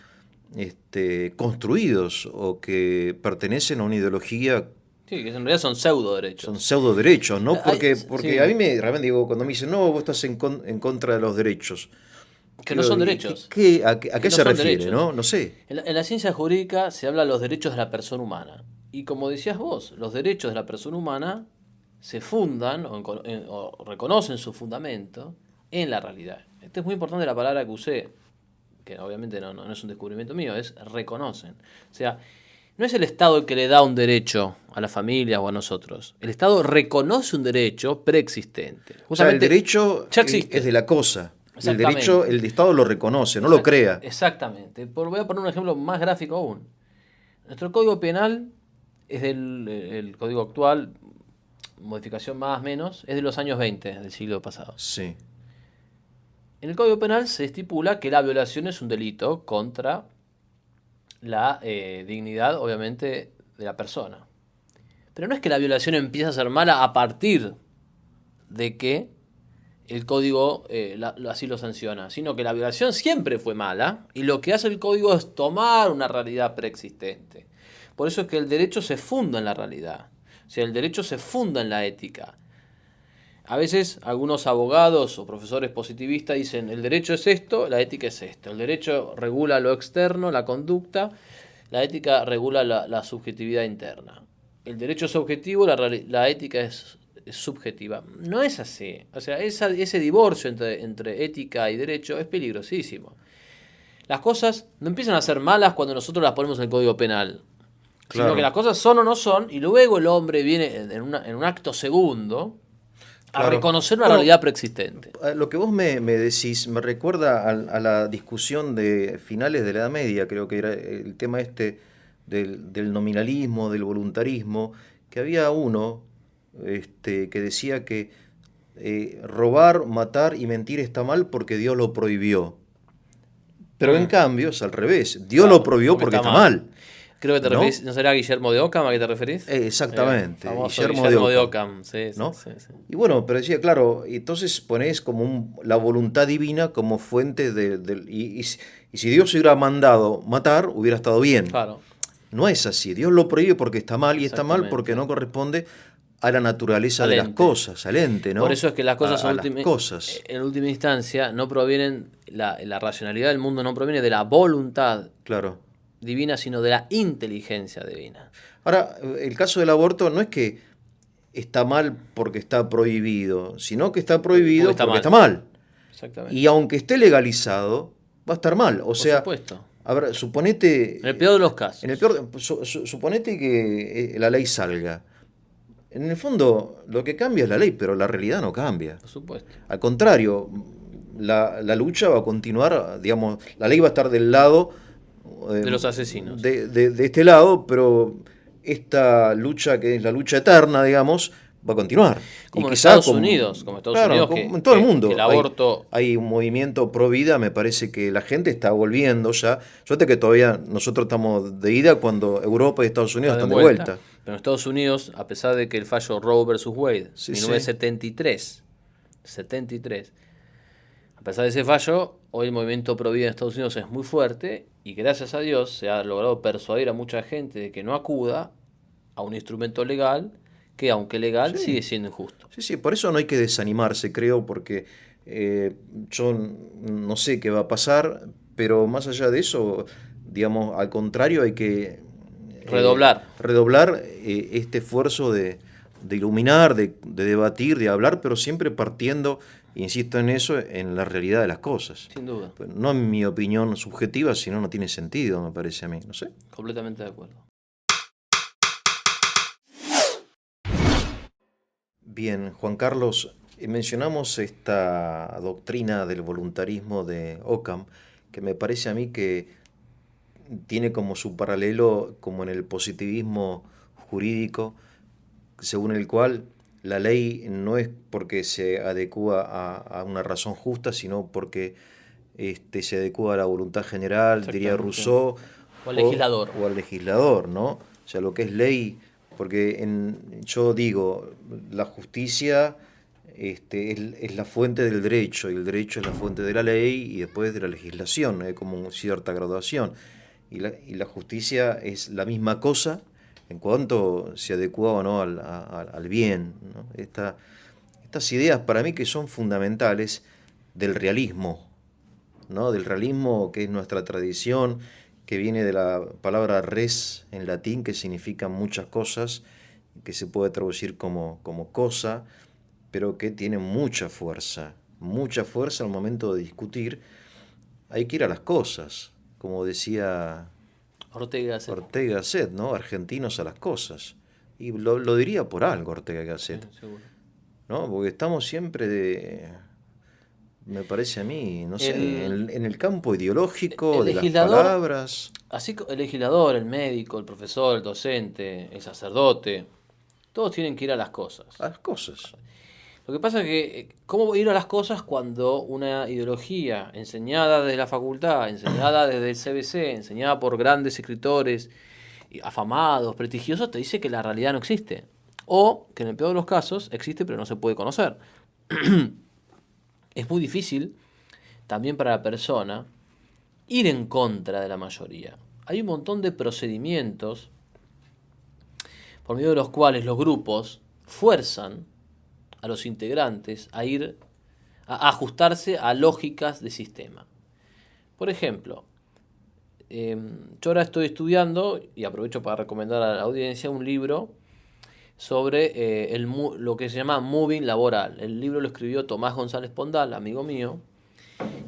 construidos o que pertenecen a una ideología. Sí, que en realidad son pseudo derechos. Son pseudo derechos, ¿no? Porque sí. a mí realmente digo, cuando me dicen, no, vos estás en contra de los derechos. Que no son derechos. ¿A qué se refiere? ¿No? No sé. En la ciencia jurídica se habla de los derechos de la persona humana. Y como decías vos, los derechos de la persona humana se fundan o reconocen su fundamento en la realidad. Esto es muy importante la palabra que usé, que obviamente no es un descubrimiento mío, es reconocen. O sea, no es el Estado el que le da un derecho a la familia o a nosotros. El Estado reconoce un derecho preexistente. O sea, el derecho ya existe. Es de la cosa. El derecho, el Estado lo reconoce, no lo crea. Exactamente. Voy a poner un ejemplo más gráfico aún. Nuestro Código Penal es el Código actual, modificación más o menos, es de los años 20 del siglo pasado. Sí. En el Código Penal se estipula que la violación es un delito contra la dignidad, obviamente, de la persona. Pero no es que la violación empiece a ser mala a partir de que el código así lo sanciona, sino que la violación siempre fue mala y lo que hace el código es tomar una realidad preexistente. Por eso es que el derecho se funda en la realidad, o sea, el derecho se funda en la ética. A veces algunos abogados o profesores positivistas dicen el derecho es esto, la ética es esto. El derecho regula lo externo, la conducta, la ética regula la subjetividad interna. El derecho es objetivo, la ética es subjetiva. No es así. O sea, ese divorcio entre ética y derecho es peligrosísimo. Las cosas no empiezan a ser malas cuando nosotros las ponemos en el Código Penal. Claro. Sino que las cosas son o no son, y luego el hombre viene en un acto segundo a reconocer una realidad preexistente. Lo que vos me decís me recuerda a la discusión de finales de la Edad Media, creo que era el tema del nominalismo, del voluntarismo, que había uno que decía que robar, matar y mentir está mal porque Dios lo prohibió. Pero en cambio es al revés. Dios Claro, lo prohibió porque está mal. Creo que te ¿No? referís, ¿no será Guillermo de Ockham a qué te referís? Exactamente, Famoso Guillermo de de Ockham, Ockham, sí, sí, ¿no? sí, sí. Y bueno, pero decía, claro, entonces ponés como la voluntad divina como fuente y si Dios hubiera mandado matar, hubiera estado bien. Claro, No es así. Dios lo prohíbe porque está mal y está mal porque exactamente. no corresponde a la naturaleza Al de las ente. cosas, al ente, Por ¿no? eso es que las cosas A las cosas. en última instancia no provienen, la racionalidad del mundo no proviene de la voluntad Claro. divina, sino de la inteligencia divina. Ahora, el caso del aborto no es que está mal porque está prohibido, sino que está prohibido porque está mal. Exactamente. Y aunque esté legalizado, va a estar mal. O Por sea, supuesto. a ver, suponete. En el peor de los En el casos. peor, suponete que la ley salga. En el fondo, lo que cambia es la ley, pero la realidad no cambia. Por supuesto. Al contrario, la lucha va a continuar, digamos, la ley va a estar del lado De los asesinos. de este lado, pero esta lucha, que es la lucha eterna, digamos, va a continuar. Como Y en quizá Estados Unidos, claro, como en todo el mundo. que el aborto... Hay un movimiento pro vida, me parece que la gente está volviendo ya. Suerte que todavía nosotros estamos de ida cuando Europa y Estados Unidos está están de vuelta. Pero en Estados Unidos, a pesar de que el fallo Roe versus Wade, Sí, 1973, a pesar de ese fallo, hoy el movimiento pro vida en Estados Unidos es muy fuerte y gracias a Dios se ha logrado persuadir a mucha gente de que no acuda a un instrumento legal que, aunque legal, Sí. sigue siendo injusto. Sí, sí, por eso no hay que desanimarse, creo, porque yo no sé qué va a pasar, pero más allá de eso, digamos, al contrario, hay que redoblar este esfuerzo de iluminar, de debatir, de hablar, pero siempre partiendo, insisto en eso, en la realidad de las cosas. Sin duda. No en mi opinión subjetiva, sino no tiene sentido, me parece a mí, no sé. Completamente de acuerdo. Bien, Juan Carlos, mencionamos esta doctrina del voluntarismo de Ockham, que me parece a mí que tiene como su paralelo como en el positivismo jurídico, según el cual la ley no es porque se adecúa a una razón justa, sino porque se adecúa a la voluntad general, diría Exactamente. Rousseau, O al legislador. o al legislador, ¿no? O sea, lo que es ley, porque yo digo, la justicia es la fuente del derecho, y el derecho es la fuente de la ley y después de la legislación, hay como cierta graduación. Y la justicia es la misma cosa en cuanto se adecua o no al bien, ¿no? Estas ideas para mí que son fundamentales del realismo, ¿no? Del realismo que es nuestra tradición, que viene de la palabra res en latín, que significa muchas cosas, que se puede traducir como cosa, pero que tiene mucha fuerza al momento de discutir. Hay que ir a las cosas, como decía Ortega Gasset, ¿no? Argentinos a las cosas. Y lo diría por algo Ortega Gasset, Sí, seguro. ¿no? Porque estamos siempre me parece a mí, no sé, El- en el campo ideológico, el de las legislador, palabras. así el legislador, el médico, el profesor, el docente, el sacerdote, todos tienen que ir a las cosas. A las cosas. Lo que pasa es que, ¿cómo ir a las cosas cuando una ideología enseñada desde la facultad, enseñada desde el CBC, enseñada por grandes escritores afamados, prestigiosos, te dice que la realidad no existe? O que en el peor de los casos existe pero no se puede conocer. Es muy difícil también para la persona ir en contra de la mayoría. Hay un montón de procedimientos por medio de los cuales los grupos fuerzan a los integrantes a ir a ajustarse a lógicas de sistema. Por ejemplo, yo ahora estoy estudiando, y aprovecho para recomendar a la audiencia, un libro sobre lo que se llama moving laboral. El libro lo escribió Tomás González Pondal, amigo mío,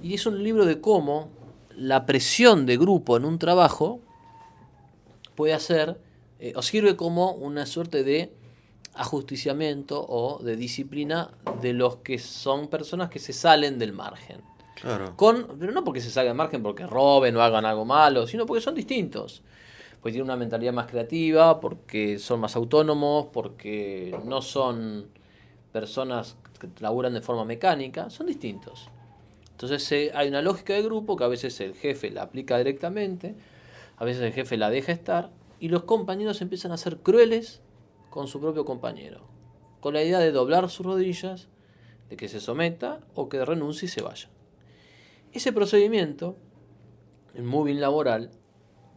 y es un libro de cómo la presión de grupo en un trabajo puede hacer o sirve como una suerte de ajusticiamiento o de disciplina de los que son personas que se salen del margen. Claro. Pero no porque se salgan del margen porque roben o hagan algo malo, sino porque son distintos. porque tienen una mentalidad más creativa, porque son más autónomos, porque no son personas que laburan de forma mecánica, son distintos. Entonces hay una lógica de grupo que a veces el jefe la aplica directamente, a veces el jefe la deja estar, y los compañeros empiezan a ser crueles con su propio compañero, con la idea de doblar sus rodillas, de que se someta o que renuncie y se vaya. Ese procedimiento, el moving laboral,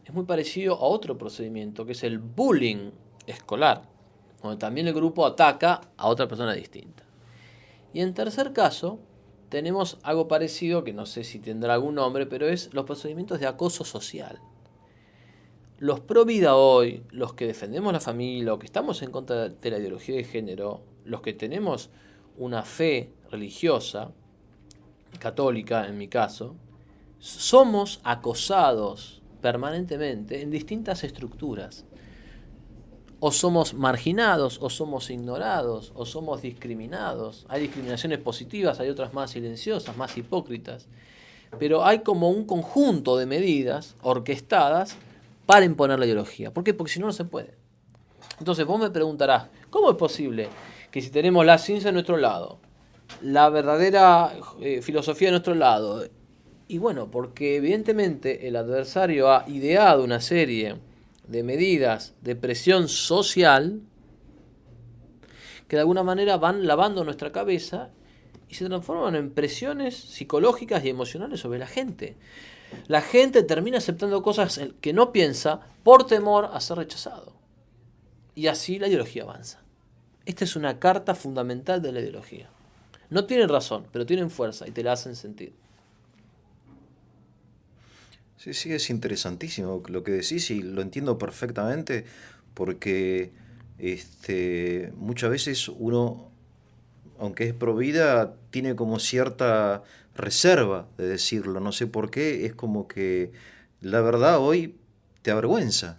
es muy parecido a otro procedimiento, que es el bullying escolar, donde también el grupo ataca a otra persona distinta. Y en tercer caso, tenemos algo parecido, que no sé si tendrá algún nombre, pero es los procedimientos de acoso social. Los pro vida hoy, los que defendemos la familia, los que estamos en contra de la ideología de género, los que tenemos una fe religiosa, católica en mi caso, somos acosados permanentemente en distintas estructuras. O somos marginados, o somos ignorados, o somos discriminados. Hay discriminaciones positivas, hay otras más silenciosas, más hipócritas. Pero hay como un conjunto de medidas orquestadas para imponer la ideología. ¿Por qué? Porque si no, no se puede. Entonces vos me preguntarás, ¿cómo es posible que si tenemos la ciencia a nuestro lado, la verdadera filosofía a nuestro lado, y bueno, porque evidentemente el adversario ha ideado una serie de medidas de presión social que de alguna manera van lavando nuestra cabeza y se transforman en presiones psicológicas y emocionales sobre la gente. La gente termina aceptando cosas que no piensa por temor a ser rechazado. Y así la ideología avanza. Esta es una carta fundamental de la ideología. No tienen razón, pero tienen fuerza y te la hacen sentir. Sí, sí, es interesantísimo lo que decís y lo entiendo perfectamente porque muchas veces uno, aunque es pro vida, tiene como cierta reserva de decirlo. No sé por qué, es como que la verdad hoy te avergüenza.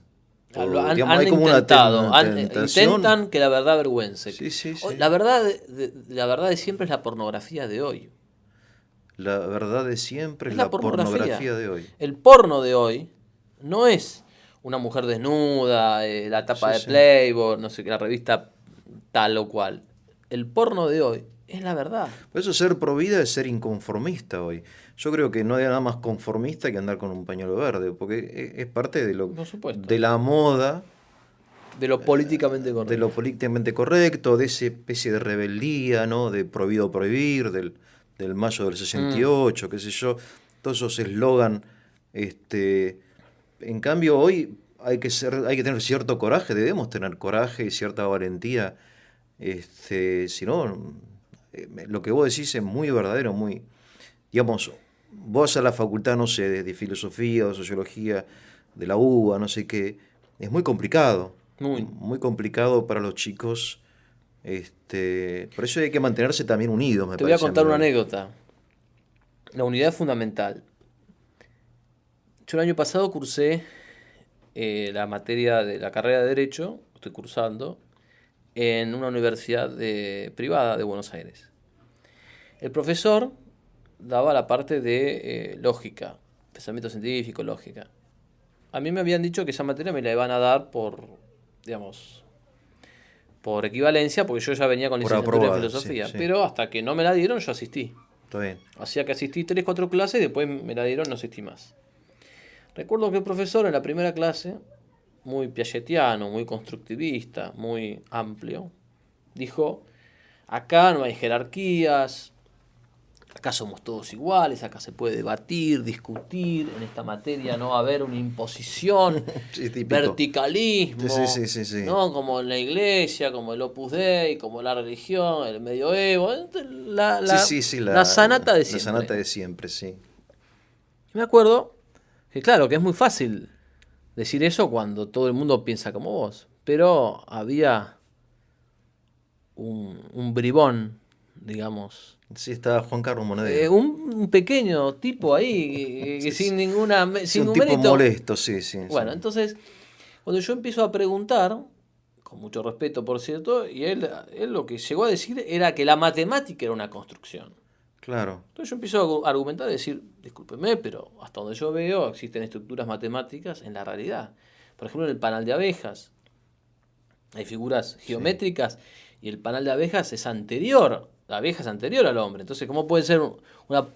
Digamos, Han hay como una intentado, tentación. intentan que la verdad avergüence. Sí, sí, Hoy, sí. la verdad de siempre es la pornografía de hoy. La verdad de siempre Es es la la pornografía. pornografía de hoy. El porno de hoy no es una mujer desnuda, la tapa Sí, de sí. Playboy, no sé qué, la revista tal o cual. El porno de hoy es la verdad. Por eso ser pro vida es ser inconformista hoy. Yo creo que no hay nada más conformista que andar con un pañuelo verde, porque es parte Por supuesto. de la moda, De lo políticamente de lo correcto. políticamente correcto, de esa especie de rebeldía, ¿no? De prohibido prohibir, del mayo del Mm. 68, qué sé yo, todos esos eslogan. En cambio, hoy hay que tener cierto coraje, debemos tener coraje y cierta valentía. Si no, lo que vos decís es muy verdadero, muy, digamos, vos a la facultad, no sé, de filosofía o sociología de la UBA, no sé qué, es Muy. muy complicado para los chicos. Por eso hay que mantenerse también unidos, me Te voy a parece a mí contar una hoy. anécdota. La unidad es fundamental. Yo el año pasado cursé la materia de la carrera de Derecho, estoy cursando, en una universidad privada de Buenos Aires. El profesor daba la parte de lógica, pensamiento científico, lógica. A mí me habían dicho que esa materia me la iban a dar digamos, por equivalencia, porque yo ya venía con Por licenciatura en aprobada, sí, filosofía. sí, Pero hasta que no me la dieron, yo asistí. está bien. Hacía que asistí 3 4 clases y después me la dieron, no asistí más. Recuerdo que el profesor en la primera clase, muy piagetiano, muy constructivista, muy amplio, dijo, acá no hay jerarquías, acá somos todos iguales, acá se puede debatir, discutir, en esta materia no va a haber una imposición, Sí, típico. verticalismo, Sí, sí, sí, sí, sí. ¿no? Como en la iglesia, como el Opus Dei, como la religión, el medioevo, Sí, sí, sí, la sanata de la siempre. sanata de siempre, sí. Y me acuerdo que claro, que es muy fácil decir eso cuando todo el mundo piensa como vos, pero había un bribón, digamos, Sí, está Juan Carlos Monedero. un pequeño tipo ahí que Sí, sí. sin ninguna Sí, sin un un tipo mérito. molesto, sí, sí, sí. Bueno, entonces cuando yo empiezo a preguntar, con mucho respeto por cierto, y él lo que llegó a decir era que la matemática era una construcción. Claro. Entonces yo empiezo a argumentar y decir, discúlpeme, pero hasta donde yo veo existen estructuras matemáticas en la realidad. Por ejemplo, en el panal de abejas hay figuras geométricas y el panal de abejas es anterior. La abeja es anterior al hombre. Entonces, ¿cómo puede ser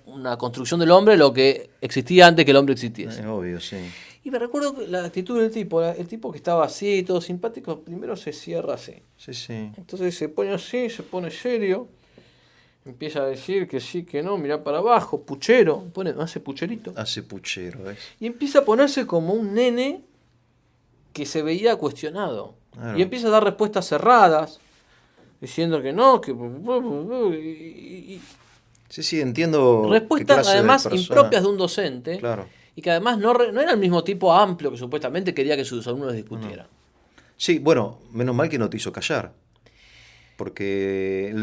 una construcción del hombre lo que existía antes que el hombre existiese? Es obvio, sí. Y me recuerdo la actitud del tipo. El tipo que estaba así, todo simpático, primero se cierra así. Sí, sí. Entonces se pone así, se pone serio. Empieza a decir que sí, que no, mira para abajo, puchero. Hace pucherito. Hace puchero, ¿ves? Y empieza a ponerse como un nene que se veía cuestionado. Claro. Y empieza a dar respuestas cerradas, diciendo que no, que... Sí, sí, entiendo. qué respuestas clase de además persona. impropias de un docente. Claro. Y que además no era el mismo tipo amplio que supuestamente quería que sus alumnos discutieran. Sí, bueno, menos mal que no te hizo callar. Porque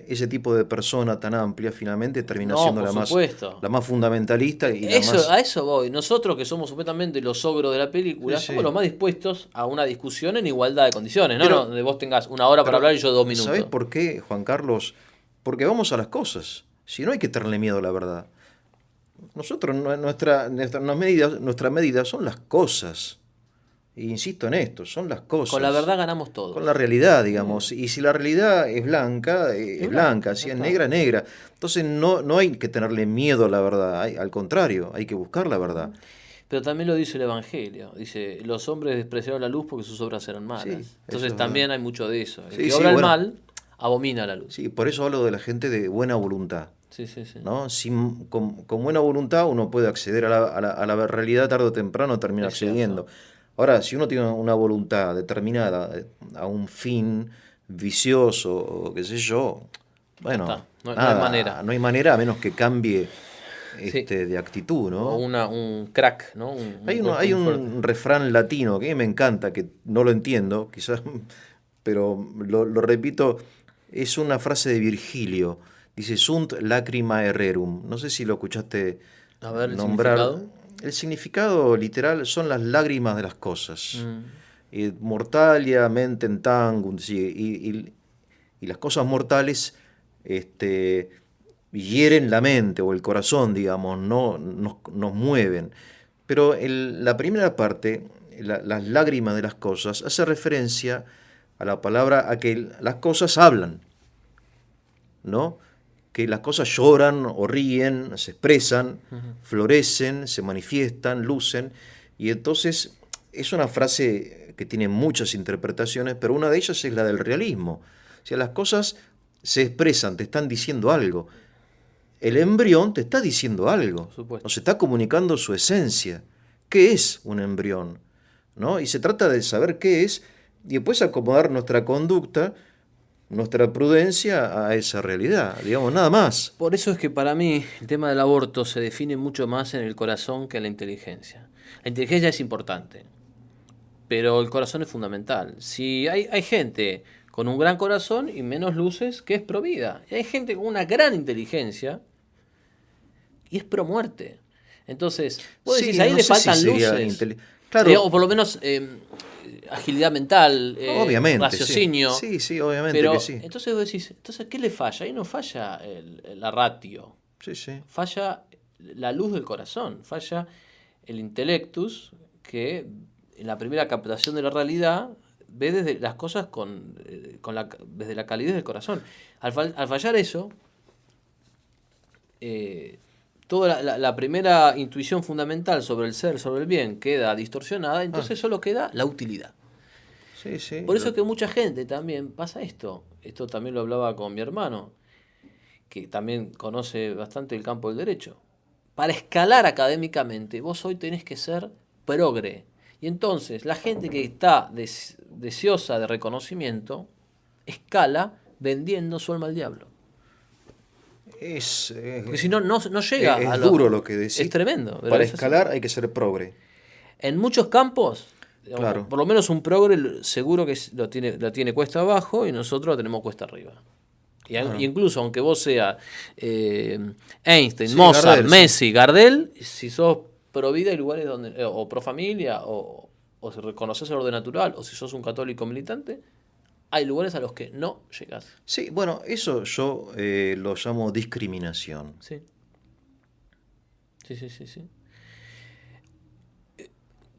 ese tipo de persona tan amplia finalmente termina No, siendo por la supuesto. más fundamentalista y la Eso, más... a eso voy. Nosotros que somos supuestamente los ogros de la película, Sí, sí. somos los más dispuestos a una discusión en igualdad de condiciones, ¿no? Pero- No, donde vos tengas una hora para Pero, hablar y yo 2 minutos. ¿sabés por qué, Juan Carlos? Porque vamos a las cosas. Si no hay que tenerle miedo a la verdad. Nosotros, nuestra medida son las cosas. E insisto en esto, son las cosas. Con la verdad ganamos todos. Con la realidad, digamos. Y si la realidad es blanca, es blanca. Si ya es está. negra, es negra. Entonces no hay que tenerle miedo a la verdad. Al contrario, hay que buscar la verdad. Pero también lo dice el Evangelio. Dice, los hombres despreciaron la luz porque sus obras eran malas. Sí, eso Entonces es también hay mucho de eso. El Sí, que sí, obra el bueno. mal, abomina la luz. Sí, por eso hablo de la gente de buena voluntad. Sí, sí, sí. ¿No? Con buena voluntad uno puede acceder a la realidad tarde o temprano, termina Es cierto. accediendo. Ahora, si uno tiene una voluntad determinada a un fin vicioso o qué sé yo, bueno, está. No hay nada, manera. no hay manera a menos que cambie Sí. de actitud, O ¿no? un crack, ¿no? Hay golpe muy fuerte. un refrán latino que a mí me encanta, que no lo entiendo, quizás, pero lo repito, es una frase de Virgilio. Dice, sunt lacrima errerum. No sé si lo escuchaste A ver, el nombrar. significado. El significado literal son las lágrimas de las cosas. Mm. Mortalia, mentem tangunt, sí, y las cosas mortales hieren la mente o el corazón, digamos, no nos mueven. Pero la primera parte, las lágrimas de las cosas, hace referencia a la palabra a que las cosas hablan, ¿no? Que las cosas lloran o ríen, se expresan, florecen, se manifiestan, lucen, y entonces es una frase que tiene muchas interpretaciones, pero una de ellas es la del realismo. O sea, las cosas se expresan, te están diciendo algo. El embrión te está diciendo algo, Por supuesto. nos está comunicando su esencia. ¿Qué es un embrión? ¿No? Y se trata de saber qué es y después acomodar nuestra conducta, nuestra prudencia a esa realidad, digamos, nada más. Por eso es que para mí el tema del aborto se define mucho más en el corazón que en la inteligencia. La inteligencia es importante, pero el corazón es fundamental. Si hay gente con un gran corazón y menos luces que es pro vida. Y hay gente con una gran inteligencia y es pro muerte. Entonces, vos decís, ahí no le sé si faltan sería luces. Claro, O por lo menos agilidad mental, obviamente, raciocinio. sí, sí, obviamente Pero que sí. entonces vos decís, entonces, ¿qué le falla? Ahí no falla la ratio. Sí, sí. Falla la luz del corazón, falla el intellectus que en la primera captación de la realidad ve desde las cosas desde la calidez del corazón. Al fallar eso, toda la primera intuición fundamental sobre el ser, sobre el bien, queda distorsionada, entonces solo queda la utilidad. Sí, sí. Por eso es que mucha gente también pasa esto. Esto también lo hablaba con mi hermano, que también conoce bastante el campo del derecho. Para escalar académicamente, vos hoy tenés que ser progre. Y entonces, la gente que está deseosa de reconocimiento, escala vendiendo su alma al diablo. Porque si no, no llega es a duro lo que decís. Es tremendo. pero Para es así. escalar hay que ser progre. En muchos campos, digamos, Claro. por lo menos un progre seguro que lo tiene cuesta abajo y nosotros lo tenemos cuesta arriba. Y incluso aunque vos seas Einstein, Sí, Mozart, Gardel, sí. Messi, Gardel, si sos pro vida hay lugares donde, o pro familia, o si reconoces el orden natural, o si sos un católico militante, hay lugares a los que no llegás. Sí, bueno, eso yo lo llamo discriminación. Sí. Sí.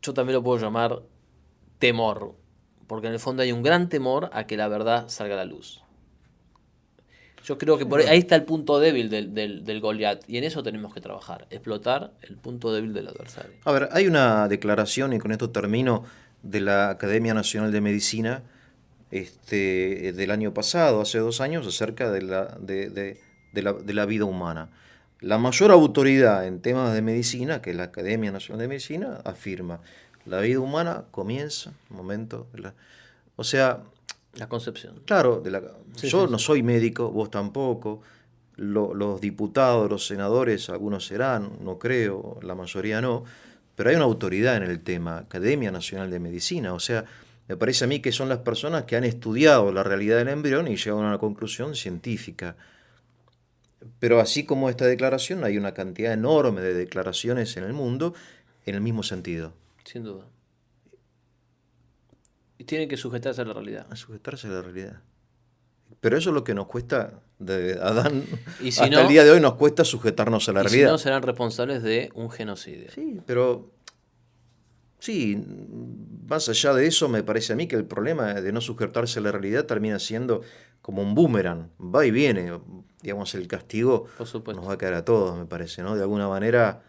Yo también lo puedo llamar temor, porque en el fondo hay un gran temor a que la verdad salga a la luz. Yo creo que por ahí está el punto débil del Goliat, y en eso tenemos que trabajar, explotar el punto débil del adversario. A ver, hay una declaración, y con esto termino, de la Academia Nacional de Medicina del año pasado, hace 2 años, acerca de la vida humana. La mayor autoridad en temas de medicina, que es la Academia Nacional de Medicina, afirma, la vida humana comienza, momento, o sea, La concepción. claro, Sí, yo sí, no sí. soy médico, vos tampoco, los diputados, los senadores, algunos serán, no creo, la mayoría no, pero hay una autoridad en el tema, Academia Nacional de Medicina, o sea, me parece a mí que son las personas que han estudiado la realidad del embrión y llegan a una conclusión científica. Pero así como esta declaración, hay una cantidad enorme de declaraciones en el mundo en el mismo sentido, Sin duda. Y tienen que sujetarse a la realidad. a sujetarse a la realidad. Pero eso es lo que nos cuesta, de Adán Y si hasta el no, día de hoy nos cuesta sujetarnos a la y si no realidad. serán responsables de un genocidio. Sí, pero sí, más allá de eso, me parece a mí que el problema de no sujetarse a la realidad termina siendo como un boomerang, va y viene. Digamos, el castigo Por nos supuesto. va a caer a todos, me parece, ¿no? De alguna manera,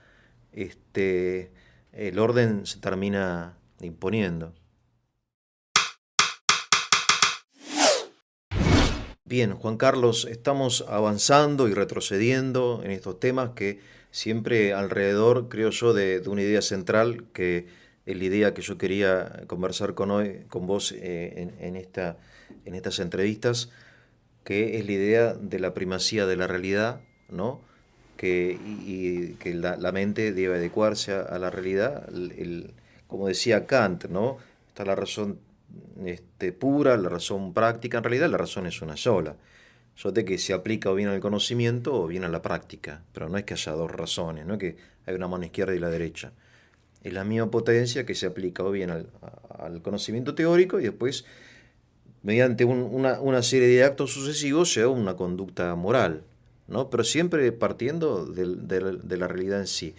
el orden se termina imponiendo. Bien, Juan Carlos, estamos avanzando y retrocediendo en estos temas que siempre alrededor, creo yo, de una idea central, que es la idea que yo quería conversar con vos en estas entrevistas, que es la idea de la primacía de la realidad, ¿no? Y que la mente debe adecuarse a la realidad. Como decía Kant, ¿no? Está la razón pura, la razón práctica. En realidad la razón es una sola. Solo que se aplica o bien al conocimiento o bien a la práctica. Pero no es que haya dos razones, no es que hay una mano izquierda y la derecha. Es la misma potencia que se aplica o bien al conocimiento teórico y después, mediante una serie de actos sucesivos, lleva a una conducta moral, ¿no? Pero siempre partiendo de la realidad en sí.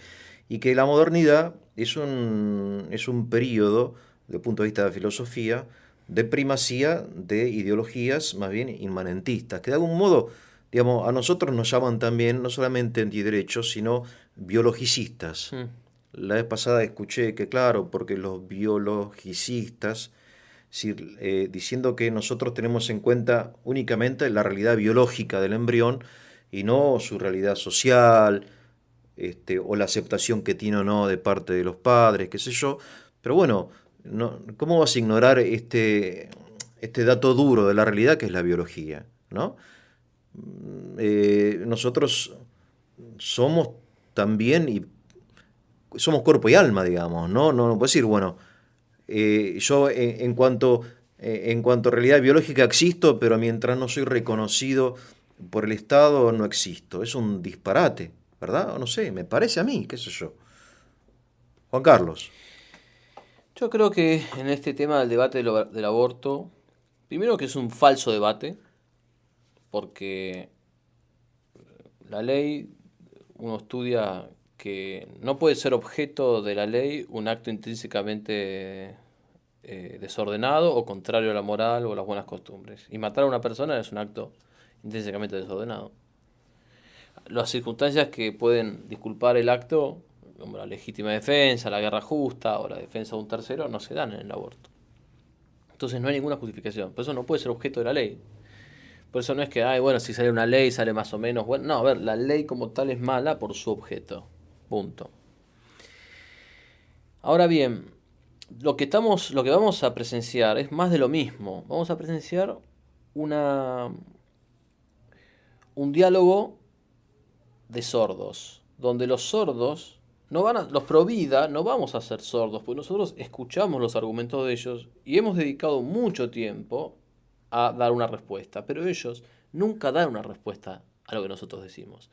Y que la modernidad es un periodo, desde el punto de vista de la filosofía, de primacía de ideologías más bien inmanentistas, que de algún modo, digamos, a nosotros nos llaman también no solamente antiderechos, sino biologicistas. Mm. La vez pasada escuché que, claro, porque los biologicistas, diciendo que nosotros tenemos en cuenta únicamente la realidad biológica del embrión y no su realidad social, o la aceptación que tiene o no de parte de los padres, qué sé yo. Pero bueno, no, ¿cómo vas a ignorar este dato duro de la realidad que es la biología, ¿no? Nosotros somos también, y somos cuerpo y alma, digamos, ¿no? No puedo decir, bueno, yo en cuanto a realidad biológica existo, pero mientras no soy reconocido por el Estado no existo. Es un disparate, ¿verdad? O no sé, me parece a mí, qué sé yo. Juan Carlos. Yo creo que en este tema del debate del aborto, primero que es un falso debate, porque la ley, uno estudia que no puede ser objeto de la ley un acto intrínsecamente desordenado o contrario a la moral o a las buenas costumbres. Y matar a una persona es un acto intrínsecamente desordenado. Las circunstancias que pueden disculpar el acto, como la legítima defensa, la guerra justa o la defensa de un tercero, no se dan en el aborto. Entonces no hay ninguna justificación. Por eso no puede ser objeto de la ley. Por eso no es que, ay, bueno, si sale una ley, sale más o menos bueno. No, a ver, la ley como tal es mala por su objeto. Punto. Ahora bien, lo que vamos a presenciar es más de lo mismo. Vamos a presenciar un diálogo de sordos, donde los sordos los pro vida no vamos a ser sordos, porque nosotros escuchamos los argumentos de ellos y hemos dedicado mucho tiempo a dar una respuesta, pero ellos nunca dan una respuesta a lo que nosotros decimos.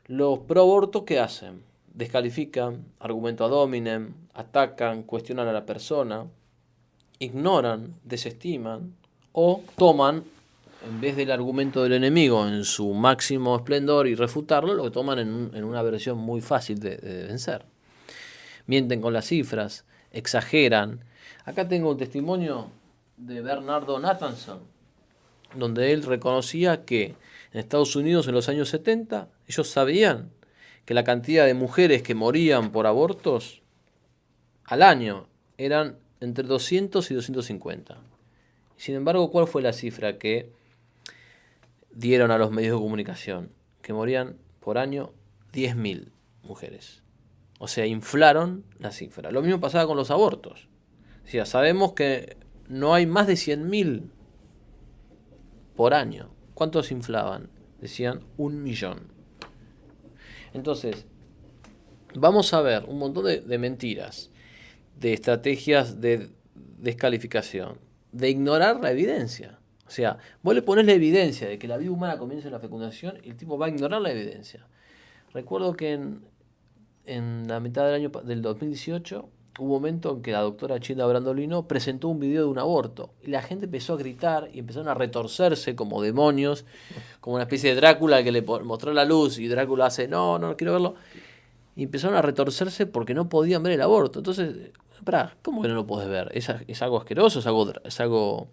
Los pro aborto, ¿qué hacen? Descalifican, argumento ad hominem, atacan, cuestionan a la persona, ignoran, desestiman o toman, en vez del argumento del enemigo en su máximo esplendor y refutarlo, lo que toman en una versión muy fácil de vencer. Mienten con las cifras, exageran. Acá tengo un testimonio de Bernardo Nathanson, donde él reconocía que en Estados Unidos en los años 70 ellos sabían que la cantidad de mujeres que morían por abortos al año eran entre 200 y 250. Sin embargo, ¿cuál fue la cifra que dieron a los medios de comunicación? Que morían por año 10.000 mujeres. O sea, inflaron la cifra. Lo mismo pasaba con los abortos. O sea, sabemos que no hay más de 100.000 por año. ¿Cuántos inflaban? Decían 1.000.000. Entonces, vamos a ver un montón de mentiras, de estrategias de descalificación, de ignorar la evidencia. O sea, vos le ponés la evidencia de que la vida humana comienza en la fecundación y el tipo va a ignorar la evidencia. Recuerdo que en la mitad del año del 2018 hubo un momento en que la doctora Childa Brandolino presentó un video de un aborto y la gente empezó a gritar y empezaron a retorcerse como demonios, como una especie de Drácula que le mostró la luz y Drácula hace no quiero verlo, y empezaron a retorcerse porque no podían ver el aborto. Entonces, ¿cómo que no lo podés ver? ¿Es algo asqueroso? ¿Es algo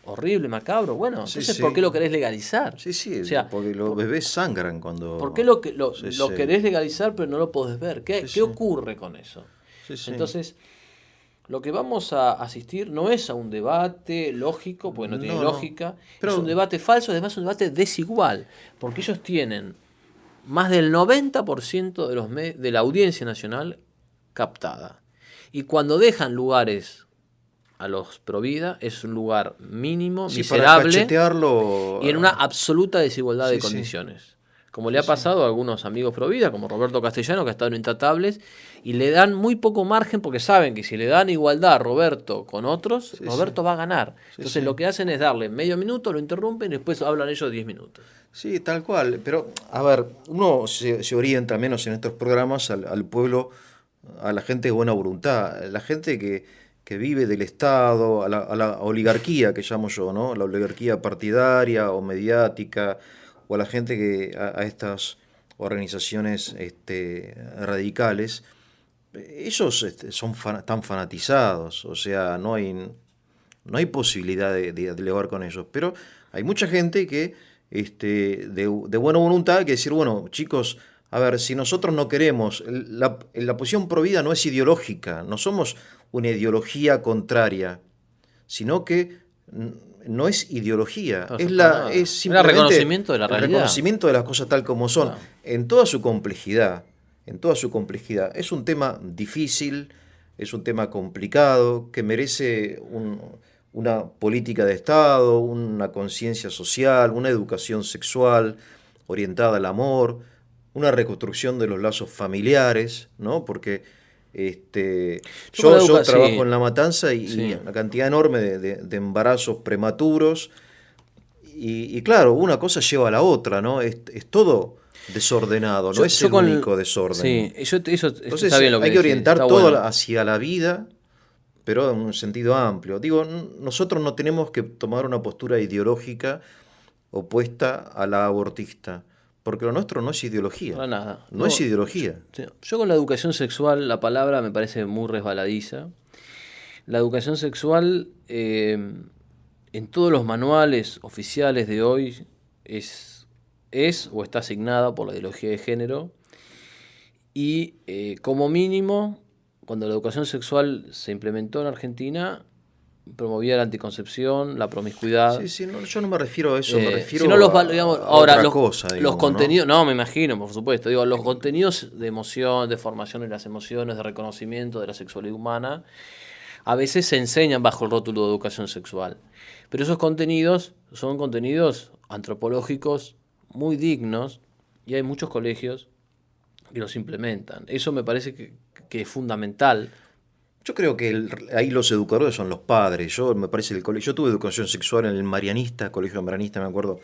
horrible, macabro? Bueno, entonces Sí. ¿por qué lo querés legalizar? Sí, O sea, porque los bebés sangran cuando... ¿por qué lo Sí. querés legalizar pero no lo podés ver? ¿Qué ocurre con eso? Sí. Entonces, lo que vamos a asistir no es a un debate lógico, porque no tiene lógica, Pero- es un debate falso, además es un debate desigual, porque ellos tienen más del 90% de la audiencia nacional captada. Y cuando dejan lugares a los provida, es un lugar mínimo, Sí, para miserable, cachetearlo... y en una absoluta desigualdad de Sí. condiciones. Como le ha pasado a algunos amigos provida, como Roberto Castellano, que ha estado en Intratables, y le dan muy poco margen porque saben que si le dan igualdad a Roberto con otros, Roberto va a ganar. Entonces lo que hacen es darle medio minuto, lo interrumpen y después hablan ellos 10 minutos. Sí, tal cual. Pero, a ver, uno se orienta, menos en estos programas, al pueblo, a la gente de buena voluntad, la gente que vive del Estado, a la oligarquía que llamo yo, ¿no? La oligarquía partidaria o mediática, o a la gente a estas organizaciones radicales. Ellos están fanatizados, o sea, no hay posibilidad de dialogar con ellos. Pero hay mucha gente que de buena voluntad que decir, bueno, chicos, a ver, si nosotros no queremos, la posición pro vida no es ideológica, no somos una ideología contraria, sino que no es ideología, No, es es simplemente el reconocimiento de la el realidad. reconocimiento de las cosas tal como son, Claro. en toda su complejidad, en toda su complejidad. Es un tema difícil, es un tema complicado, que merece una política de Estado, una conciencia social, una educación sexual orientada al amor, una reconstrucción de los lazos familiares, ¿no? Porque yo trabajo Sí. en La Matanza y Sí. una cantidad enorme de embarazos prematuros. Y claro, una cosa lleva a la otra, ¿no? Es todo desordenado, no es el único desorden. Sí, eso Entonces está bien lo que hay que decís, orientar está todo bueno. hacia la vida, pero en un sentido amplio. Digo, nosotros no tenemos que tomar una postura ideológica opuesta a la abortista, porque lo nuestro no es ideología. Para nada. No es ideología. Yo con la educación sexual, la palabra me parece muy resbaladiza. La educación sexual, en todos los manuales oficiales de hoy, es o está asignada por la ideología de género. Y como mínimo, cuando la educación sexual se implementó en Argentina, promovía la anticoncepción, la promiscuidad. Sí, no, yo no me refiero a eso, me refiero Si no a ahora otra los, cosa, los digamos, contenidos, ¿no? Me imagino, por supuesto, digo, los contenidos de emoción, de formación de las emociones, de reconocimiento de la sexualidad humana, a veces se enseñan bajo el rótulo de educación sexual. Pero esos contenidos son contenidos antropológicos muy dignos y hay muchos colegios que los implementan. Eso me parece que es fundamental. Yo creo que ahí los educadores son los padres. Me parece yo tuve educación sexual en el Marianista, Colegio Marianista, me acuerdo.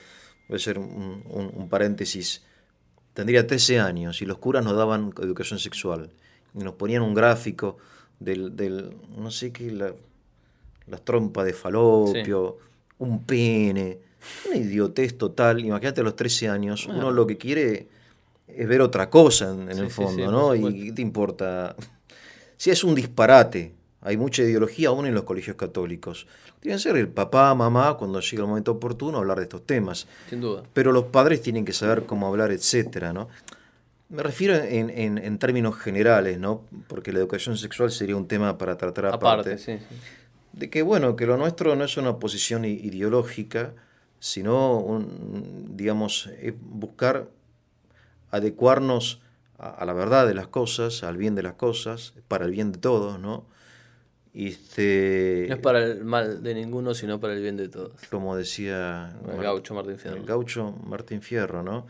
Voy a hacer un paréntesis. Tendría 13 años y los curas nos daban educación sexual. Y nos ponían un gráfico del no sé qué, las trompas de falopio, un pene, una idiotez total. Imagínate a los 13 años, uno lo que quiere es ver otra cosa en el fondo, ¿no? ¿Y qué te importa? Si es un disparate, hay mucha ideología aún en los colegios católicos. Tienen que ser el papá, mamá, cuando llegue el momento oportuno, hablar de estos temas. Sin duda. Pero los padres tienen que saber cómo hablar, etcétera, ¿no? Me refiero en términos generales, ¿no? Porque la educación sexual sería un tema para tratar aparte. Sí, sí. De que, bueno, que lo nuestro no es una posición ideológica, sino, digamos, buscar adecuarnos a la verdad de las cosas, al bien de las cosas, para el bien de todos, ¿no? Y No es para el mal de ninguno, sino para el bien de todos. como decía El gaucho Martín Fierro. el gaucho Martín Fierro, ¿no?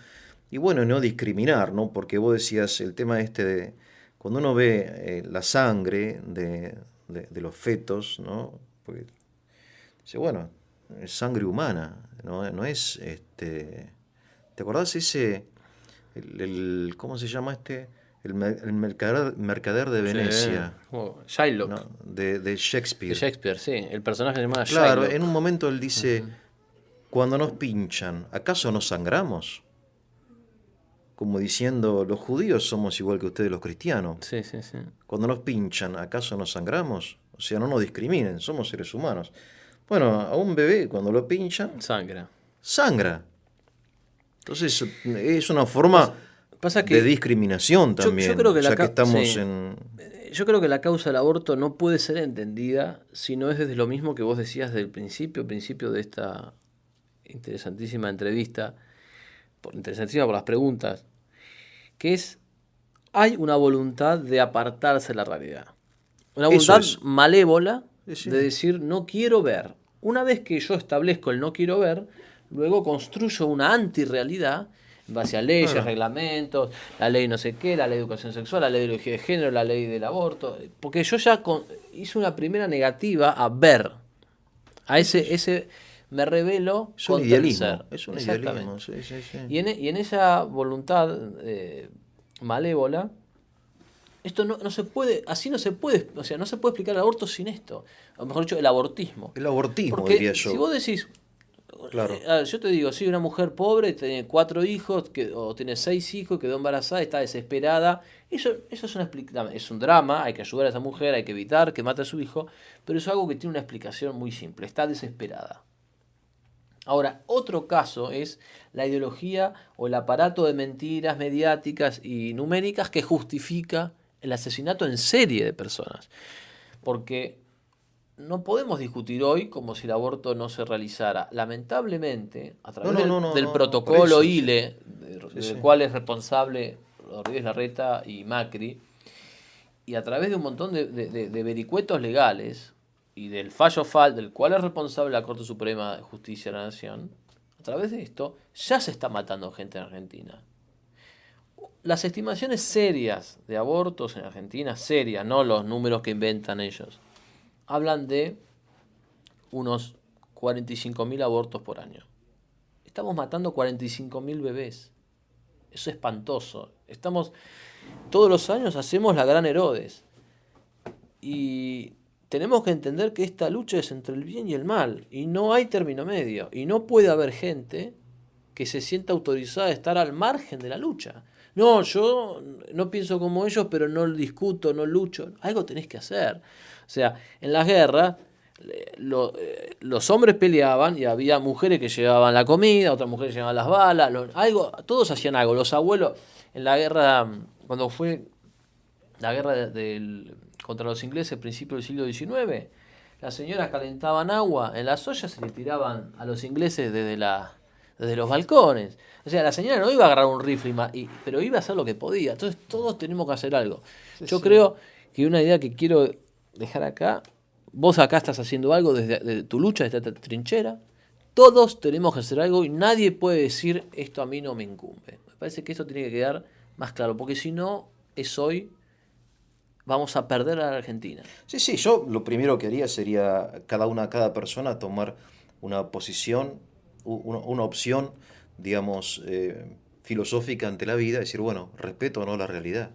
Y bueno, no discriminar, ¿no? Porque vos decías el tema este de cuando uno ve la sangre de los fetos, ¿no? Porque dice, bueno, es sangre humana, ¿no? No es ¿te acordás ¿cómo se llama este? El mercader de Venecia, Shylock. ¿no? De Shakespeare. De Shakespeare, sí. El personaje se llamaba Claro, Shylock. en un momento él dice, cuando nos pinchan, ¿acaso no sangramos? Como diciendo, los judíos somos igual que ustedes los cristianos. Sí, sí, sí. Cuando nos pinchan, ¿acaso no sangramos? O sea, no nos discriminen, somos seres humanos. Bueno, a un bebé cuando lo pinchan, Sangra. sangra. Entonces es una forma Pasa de que discriminación también, yo creo que ya que estamos sí. en... Yo creo que la causa del aborto no puede ser entendida si no es desde lo mismo que vos decías del principio de esta interesantísima entrevista, interesantísima por las preguntas, que es, hay una voluntad de apartarse de la realidad. Una Eso voluntad es. malévola Sí. de decir no quiero ver. Una vez que yo establezco el no quiero ver, luego construyo una antirrealidad en base a leyes, Claro. reglamentos, la ley no sé qué, la ley de educación sexual, la ley de ideología de género, la ley del aborto. Porque yo ya hice una primera negativa a ver. A ese me revelo Es un contra el idealismo. ser. Es un Exactamente. idealismo, sí, sí, sí. Y en esa voluntad malévola, esto no se puede, así no se puede, o sea, no se puede explicar el aborto sin esto. O mejor dicho, el abortismo. El abortismo, Porque diría yo. si vos decís, Claro. a ver, yo te digo, sí, una mujer pobre, tiene 4 hijos, o tiene 6 hijos, quedó embarazada, está desesperada. Eso es un drama, hay que ayudar a esa mujer, hay que evitar que mate a su hijo, pero eso es algo que tiene una explicación muy simple, está desesperada. Ahora, otro caso es la ideología o el aparato de mentiras mediáticas y numéricas que justifica el asesinato en serie de personas. Porque no podemos discutir hoy como si el aborto no se realizara. Lamentablemente, a través del por protocolo eso, ILE, del sí. cual es responsable Rodríguez Larreta y Macri, y a través de un montón de vericuetos legales y del fallo FAL, del cual es responsable la Corte Suprema de Justicia de la Nación, a través de esto ya se está matando gente en Argentina. Las estimaciones serias de abortos en Argentina, serias, no los números que inventan ellos, hablan de unos 45.000 abortos por año. Estamos matando 45.000 bebés. Eso es espantoso. Todos los años hacemos la Gran Herodes. Y tenemos que entender que esta lucha es entre el bien y el mal. Y no hay término medio. Y no puede haber gente que se sienta autorizada a estar al margen de la lucha. No, yo no pienso como ellos, pero no discuto, no lucho. Algo tenés que hacer. O sea, en las guerras, los hombres peleaban y había mujeres que llevaban la comida, otras mujeres llevaban las balas, todos hacían algo. Los abuelos, en la guerra, cuando fue la guerra contra los ingleses a principios del siglo XIX, las señoras calentaban agua en las ollas y se le tiraban a los ingleses desde los balcones. O sea, la señora no iba a agarrar un rifle, pero iba a hacer lo que podía. Entonces todos tenemos que hacer algo. Yo creo que una idea que quiero dejar acá, vos acá estás haciendo algo desde tu lucha, desde esta trinchera. Todos tenemos que hacer algo y nadie puede decir esto a mí no me incumbe. Me parece que esto tiene que quedar más claro, porque si no, es hoy, vamos a perder a la Argentina. Sí, yo lo primero que haría sería cada persona tomar una posición, una opción, digamos, filosófica ante la vida, decir, bueno, respeto o no la realidad.